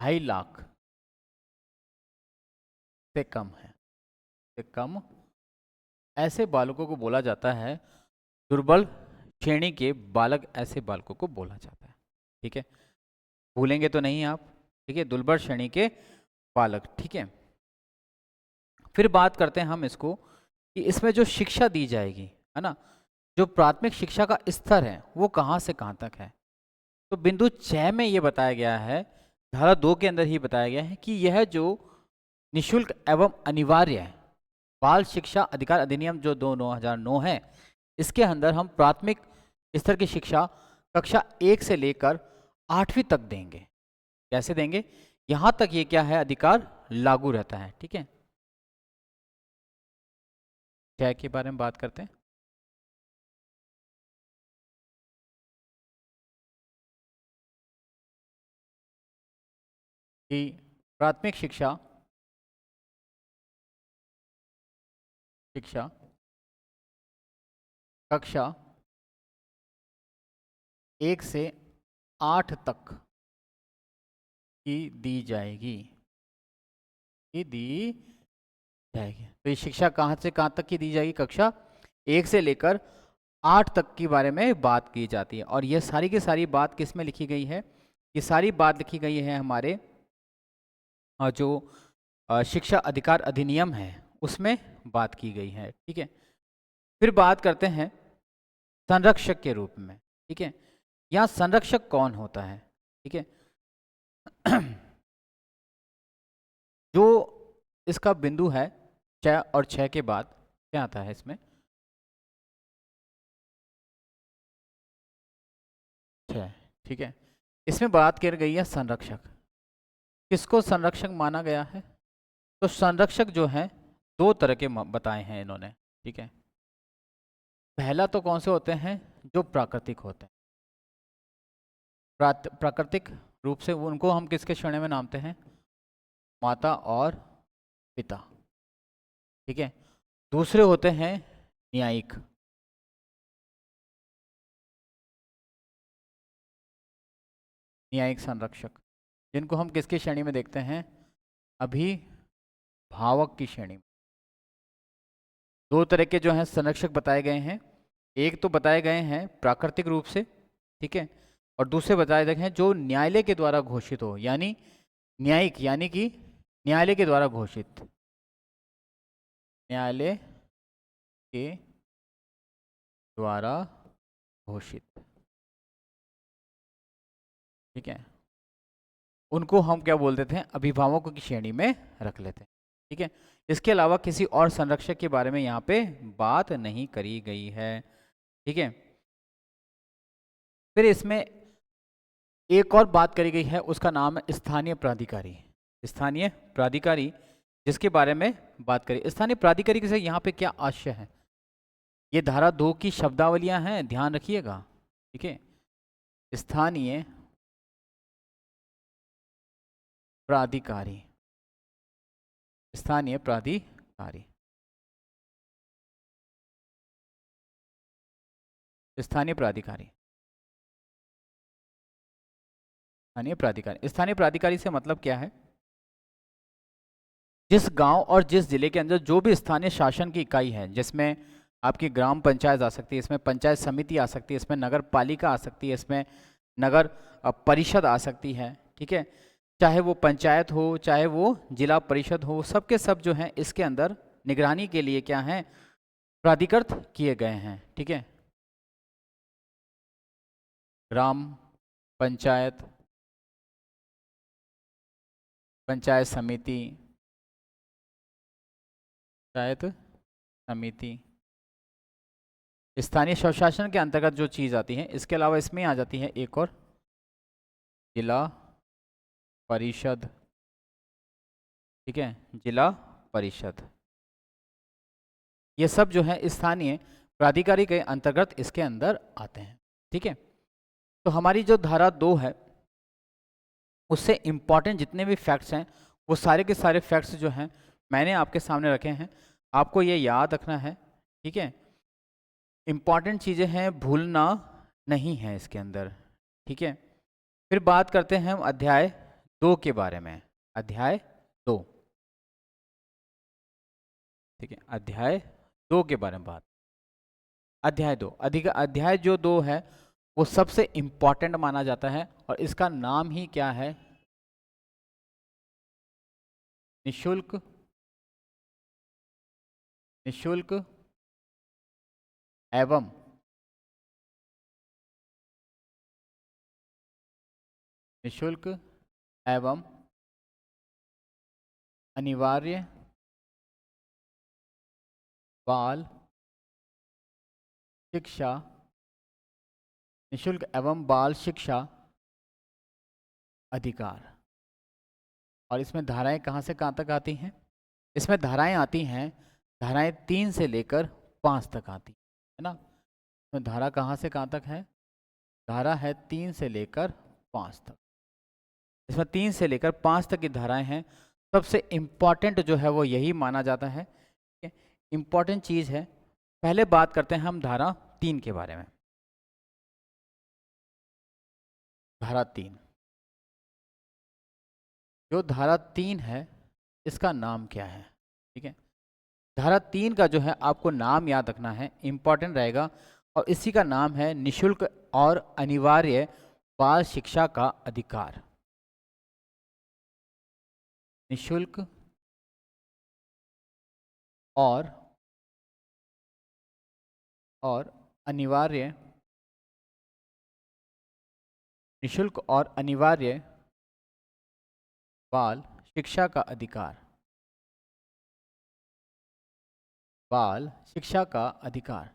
2.5 लाख से कम है, से कम ऐसे बालकों को बोला जाता है, दुर्बल श्रेणी के बालक ऐसे बालकों को बोला जाता है। ठीक है, भूलेंगे तो नहीं आप। ठीक है, दुर्बल श्रेणी के बालक। ठीक है, फिर बात करते हैं हम इसको कि इसमें जो शिक्षा दी जाएगी, है ना, जो प्राथमिक शिक्षा का स्तर है वो कहाँ से कहाँ तक है। तो बिंदु 6 में ये बताया गया है, धारा 2 के अंदर ही बताया गया है कि यह जो निशुल्क एवं अनिवार्य है बाल शिक्षा अधिकार अधिनियम जो 2009 है, इसके अंदर हम प्राथमिक स्तर की शिक्षा कक्षा 1 से लेकर 8वीं तक देंगे। कैसे देंगे, यहां तक ये क्या है, अधिकार लागू रहता है। ठीक है, क्या के बारे में बात करते हैं। कि प्राथमिक शिक्षा कक्षा 1 से 8 तक की दी जाएगी, तो ये शिक्षा कहाँ से कहाँ तक की दी जाएगी, कक्षा 1 से लेकर 8 तक के बारे में बात की जाती है। और ये सारी की सारी बात किस में लिखी गई है, ये सारी बात लिखी गई है हमारे जो शिक्षा अधिकार अधिनियम है उसमें बात की गई है। ठीक है, फिर बात करते हैं संरक्षक के रूप में। ठीक है, यहाँ संरक्षक कौन होता है। ठीक है, जो इसका बिंदु है 6 और 6 के बाद क्या आता है इसमें, 6। ठीक है, इसमें बात कर गई है संरक्षक। किसको संरक्षक माना गया है, तो संरक्षक जो है 2 तरह के बताए हैं इन्होंने। ठीक है, पहला तो कौन से होते हैं, जो प्राकृतिक होते हैं, प्राकृतिक रूप से उनको हम किसके श्रेणी में नामते हैं, माता और पिता। ठीक है, दूसरे होते हैं न्यायिक, न्यायिक संरक्षक, जिनको हम किसकी श्रेणी में देखते हैं, अभिभावक की श्रेणी में। 2 तरह के जो हैं संरक्षक बताए गए हैं, एक तो बताए गए हैं प्राकृतिक रूप से, ठीक है, और दूसरे बताए गए हैं जो न्यायालय के द्वारा घोषित हो, यानी न्यायिक यानी कि न्यायालय के द्वारा घोषित, न्यायालय के द्वारा घोषित। ठीक है, उनको हम क्या बोल देते हैं, अभिभावकों की श्रेणी में रख लेते हैं। ठीक है, इसके अलावा किसी और संरक्षक के बारे में यहाँ पे बात नहीं करी गई है। ठीक है, फिर इसमें एक और बात करी गई है, उसका नाम है स्थानीय प्राधिकारी। स्थानीय प्राधिकारी, जिसके बारे में बात करी, स्थानीय प्राधिकारी से यहाँ पे क्या आशय है, ये धारा 2 की शब्दावलियां हैं, ध्यान रखिएगा। ठीक है, स्थानीय प्राधिकारी, स्थानीय प्राधिकारी, स्थानीय प्राधिकारी, स्थानीय प्राधिकारी। स्थानीय प्राधिकारी से मतलब क्या है, जिस गांव और जिस जिले के अंदर जो भी स्थानीय शासन की इकाई है, जिसमें आपकी ग्राम पंचायत आ सकती है, इसमें पंचायत समिति आ सकती है, इसमें नगर पालिका आ सकती है, इसमें नगर परिषद आ सकती है। ठीक है, चाहे वो पंचायत हो चाहे वो जिला परिषद हो, सबके सब जो हैं इसके अंदर निगरानी के लिए क्या हैं, प्राधिकृत किए गए हैं। ठीक है, ग्राम पंचायत, पंचायत समिति, पंचायत समिति, स्थानीय स्वशासन के अंतर्गत जो चीज़ आती है। इसके अलावा इसमें आ जाती है एक और, जिला परिषद। ठीक है, जिला परिषद, ये सब जो है स्थानीय प्राधिकारी के अंतर्गत इसके अंदर आते हैं। ठीक है, तो हमारी जो धारा 2 है उससे इंपॉर्टेंट जितने भी फैक्ट्स हैं वो सारे के सारे फैक्ट्स जो हैं मैंने आपके सामने रखे हैं, आपको ये याद रखना है। ठीक है, इंपॉर्टेंट चीज़ें हैं, भूलना नहीं है इसके अंदर। ठीक है, फिर बात करते हैं हम अध्याय 2 के बारे में। अध्याय 2, ठीक है, अध्याय 2 के बारे में बात। अध्याय 2, अधिक अध्याय जो 2 है वो सबसे इंपॉर्टेंट माना जाता है और इसका नाम ही क्या है? निशुल्क, निशुल्क एवं निशुल्क एवं अनिवार्य बाल शिक्षा, निशुल्क एवं बाल शिक्षा अधिकार। और इसमें धाराएं कहाँ से कहाँ तक आती हैं? इसमें धाराएं आती हैं, धाराएं 3 से लेकर 5 तक आती है ना। तो धारा कहाँ से कहाँ तक है? धारा है 3 से लेकर 5 तक। इसमें 3 से लेकर 5 तक की धाराएं हैं। सबसे इम्पॉर्टेंट जो है वो यही माना जाता है, इम्पॉर्टेंट चीज़ है। पहले बात करते हैं हम धारा 3 के बारे में। धारा 3, जो धारा 3 है इसका नाम क्या है? ठीक है, धारा 3 का जो है आपको नाम याद रखना है, इम्पॉर्टेंट रहेगा। और इसी का नाम है निशुल्क और अनिवार्य बाल शिक्षा का अधिकार। निशुल्क और अनिवार्य, निशुल्क और अनिवार्य बाल शिक्षा का अधिकार, बाल शिक्षा का अधिकार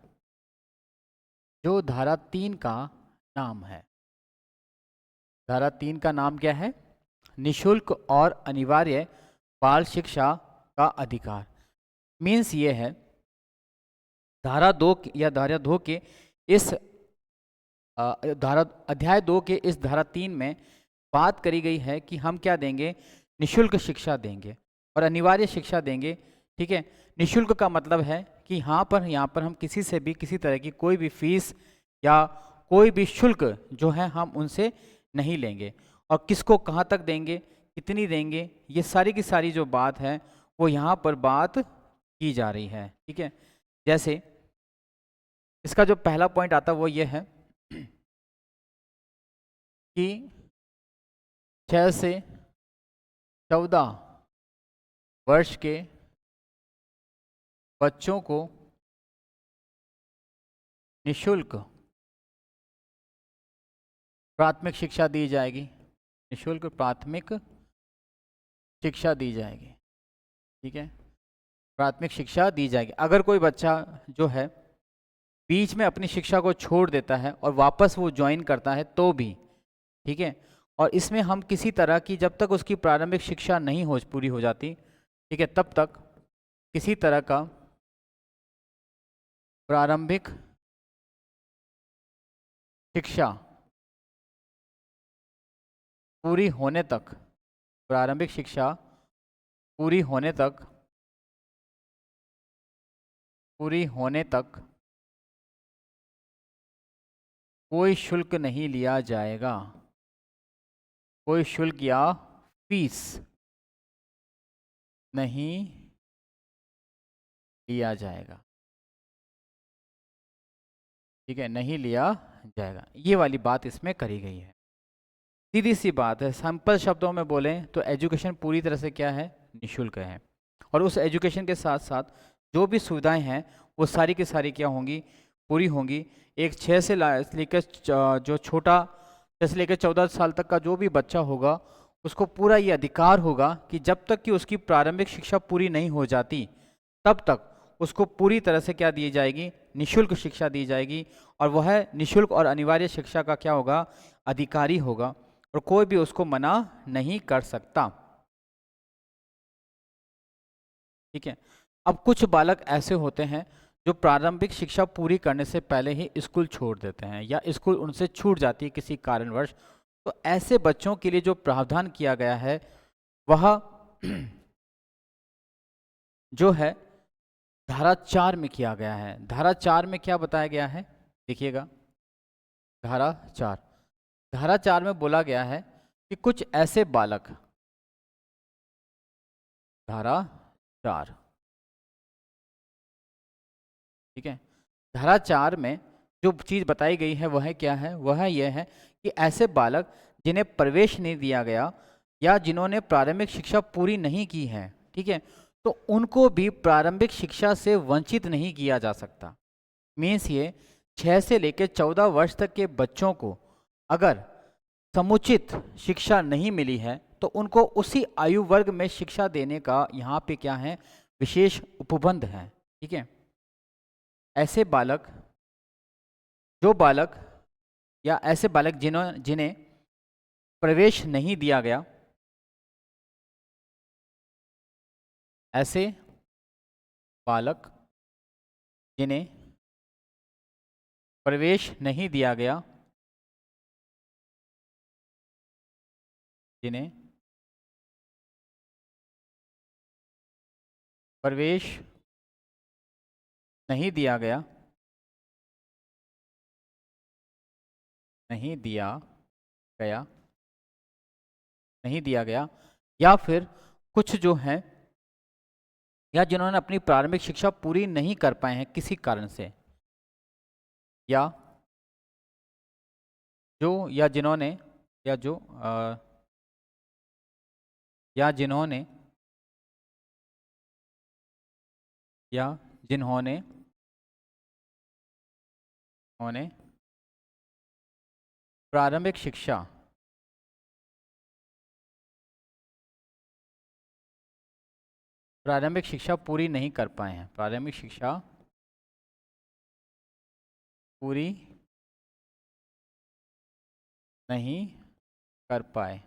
जो धारा 3 का नाम है। धारा 3 का नाम क्या है? निशुल्क और अनिवार्य बाल शिक्षा का अधिकार। मीन्स ये है, धारा 2 या धारा 2 के इस धारा अध्याय 2 के इस धारा 3 में बात करी गई है कि हम क्या देंगे? निशुल्क शिक्षा देंगे और अनिवार्य शिक्षा देंगे। ठीक है, निशुल्क का मतलब है कि यहाँ पर हम किसी से भी किसी तरह की कोई भी फीस या कोई भी शुल्क जो है हम उनसे नहीं लेंगे। और किसको कहाँ तक देंगे, कितनी देंगे, ये सारी की सारी जो बात है वो यहाँ पर बात की जा रही है। ठीक है, जैसे इसका जो पहला पॉइंट आता है वो ये है कि 6 से 14 वर्ष के बच्चों को निशुल्क प्राथमिक शिक्षा दी जाएगी। निशुल्क प्राथमिक शिक्षा दी जाएगी। ठीक है, प्राथमिक शिक्षा दी जाएगी। अगर कोई बच्चा जो है बीच में अपनी शिक्षा को छोड़ देता है और वापस वो ज्वाइन करता है तो भी ठीक है। और इसमें हम किसी तरह की, जब तक उसकी प्रारंभिक शिक्षा नहीं हो पूरी हो जाती, ठीक है, तब तक किसी तरह का प्रारंभिक शिक्षा पूरी होने तक, प्रारंभिक शिक्षा पूरी होने तक, पूरी होने तक कोई शुल्क नहीं लिया जाएगा। कोई शुल्क या फीस नहीं लिया जाएगा। ठीक है, नहीं लिया जाएगा, ये वाली बात इसमें करी गई है। सीधी सी बात है, सिंपल शब्दों में बोलें तो एजुकेशन पूरी तरह से क्या है? निशुल्क है। और उस एजुकेशन के साथ साथ जो भी सुविधाएं हैं वो सारी की सारी क्या होंगी? पूरी होंगी। एक 6 से लेकर जो छोटा 6 से लेकर 14 साल तक का जो भी बच्चा होगा उसको पूरा ये अधिकार होगा कि जब तक कि उसकी प्रारंभिक शिक्षा पूरी नहीं हो जाती तब तक उसको पूरी तरह से क्या दी जाएगी? निशुल्क शिक्षा दी जाएगी। और वह निशुल्क और अनिवार्य शिक्षा का क्या होगा? अधिकारी होगा और कोई भी उसको मना नहीं कर सकता। ठीक है, अब कुछ बालक ऐसे होते हैं जो प्रारंभिक शिक्षा पूरी करने से पहले ही स्कूल छोड़ देते हैं या स्कूल उनसे छूट जाती है किसी कारणवश। तो ऐसे बच्चों के लिए जो प्रावधान किया गया है वह जो है धारा 4 में किया गया है। धारा 4 में क्या बताया गया है? देखिएगा, धारा 4, धारा 4 में बोला गया है कि कुछ ऐसे बालक, धारा 4, ठीक है। धारा 4 में जो चीज़ बताई गई है वह क्या है, वह यह है कि ऐसे बालक जिन्हें प्रवेश नहीं दिया गया या जिन्होंने प्रारंभिक शिक्षा पूरी नहीं की है, ठीक है, तो उनको भी प्रारंभिक शिक्षा से वंचित नहीं किया जा सकता। मीन्स ये 6 से लेकर 14 वर्ष तक के बच्चों को अगर समुचित शिक्षा नहीं मिली है तो उनको उसी आयु वर्ग में शिक्षा देने का यहाँ पे क्या है, विशेष उपबंध है। ठीक है। ऐसे बालक, जो बालक या ऐसे बालक जिन्हें प्रवेश नहीं दिया गया, ऐसे बालक जिन्हें प्रवेश नहीं दिया गया, जिन्हें प्रवेश नहीं दिया गया, नहीं दिया गया, नहीं दिया गया, या फिर कुछ जो हैं या जिन्होंने अपनी प्रारंभिक शिक्षा पूरी नहीं कर पाए हैं किसी कारण से, या जो या जिन्होंने या जो या जिन्होंने या जिन्होंने उन्होंने प्रारंभिक शिक्षा पूरी नहीं कर पाए हैं, प्रारंभिक शिक्षा पूरी नहीं कर पाए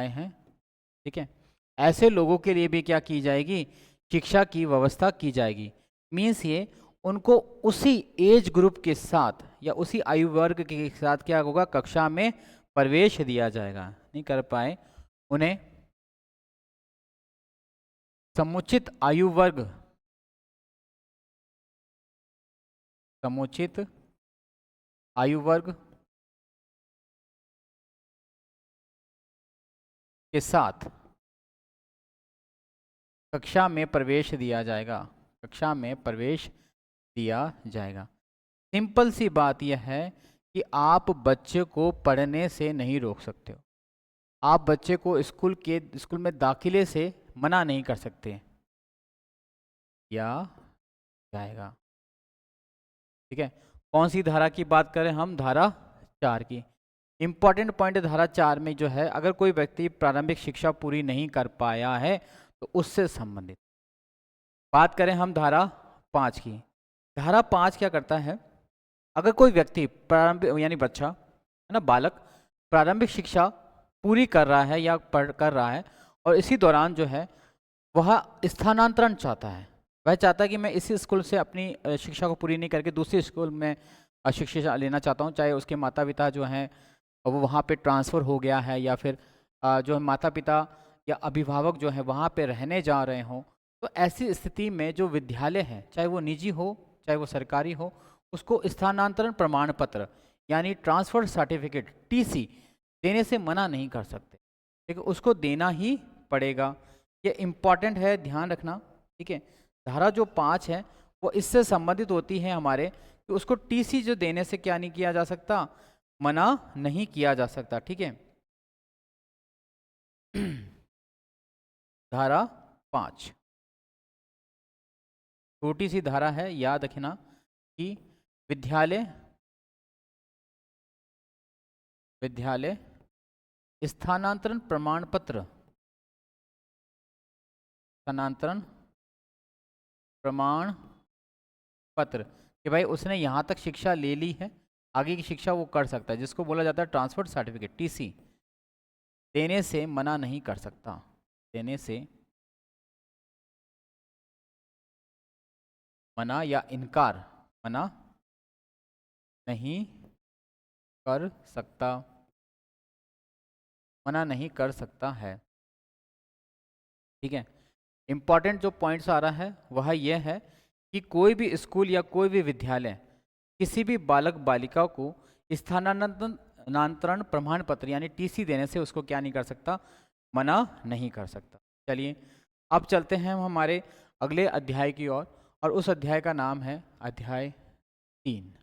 हैं। ठीक है। ऐसे लोगों के लिए भी क्या की जाएगी, शिक्षा की व्यवस्था की जाएगी। मीन्स ये उनको उसी एज ग्रुप के साथ या उसी आयु वर्ग के साथ क्या होगा, कक्षा में प्रवेश दिया जाएगा। नहीं कर पाए उन्हें समुचित आयु वर्ग, समुचित आयु वर्ग के साथ कक्षा में प्रवेश दिया जाएगा, कक्षा में प्रवेश दिया जाएगा। सिंपल सी बात यह है कि आप बच्चे को पढ़ने से नहीं रोक सकते हो, आप बच्चे को स्कूल में दाखिले से मना नहीं कर सकते, या जाएगा। ठीक है। कौन सी धारा की बात करें हम, धारा 4 की। इंपॉर्टेंट पॉइंट धारा 4 में जो है, अगर कोई व्यक्ति प्रारंभिक शिक्षा पूरी नहीं कर पाया है तो उससे संबंधित बात करें हम धारा 5 की। धारा 5 क्या करता है, अगर कोई व्यक्ति प्रारंभिक यानी बच्चा है ना, बालक प्रारंभिक शिक्षा पूरी कर रहा है या कर रहा है और इसी दौरान जो है वह स्थानांतरण चाहता है, वह चाहता है कि मैं इसी स्कूल से अपनी शिक्षा को पूरी नहीं करके दूसरे स्कूल में शिक्षा लेना चाहता हूँ, चाहे उसके माता पिता जो हैं वो वहाँ पे ट्रांसफ़र हो गया है या फिर जो माता पिता या अभिभावक जो है वहाँ पे रहने जा रहे हों, तो ऐसी स्थिति में जो विद्यालय है, चाहे वो निजी हो चाहे वो सरकारी हो, उसको स्थानांतरण प्रमाण पत्र यानी ट्रांसफ़र सर्टिफिकेट टीसी देने से मना नहीं कर सकते, ठीक है, उसको देना ही पड़ेगा। ये इम्पॉर्टेंट है, ध्यान रखना। ठीक है। धारा जो 5 है वो इससे संबंधित होती है हमारे कि उसको टीसी जो देने से क्या नहीं किया जा सकता, मना नहीं किया जा सकता। ठीक है। धारा 5 छोटी सी धारा है, याद रखना कि विद्यालय स्थानांतरण प्रमाण पत्र, स्थानांतरण प्रमाण पत्र कि भाई उसने यहाँ तक शिक्षा ले ली है, आगे की शिक्षा वो कर सकता है, जिसको बोला जाता है ट्रांसफर सर्टिफिकेट टीसी, देने से मना नहीं कर सकता, देने से मना या इनकार, मना नहीं कर सकता, मना नहीं कर सकता है। ठीक है। इंपॉर्टेंट जो पॉइंट्स आ रहा है वह यह है कि कोई भी स्कूल या कोई भी विद्यालय किसी भी बालक बालिका को स्थानांतरण प्रमाण पत्र यानी टीसी देने से उसको क्या नहीं कर सकता, मना नहीं कर सकता। चलिए अब चलते हैं हम हमारे अगले अध्याय की ओर और उस अध्याय का नाम है अध्याय 3।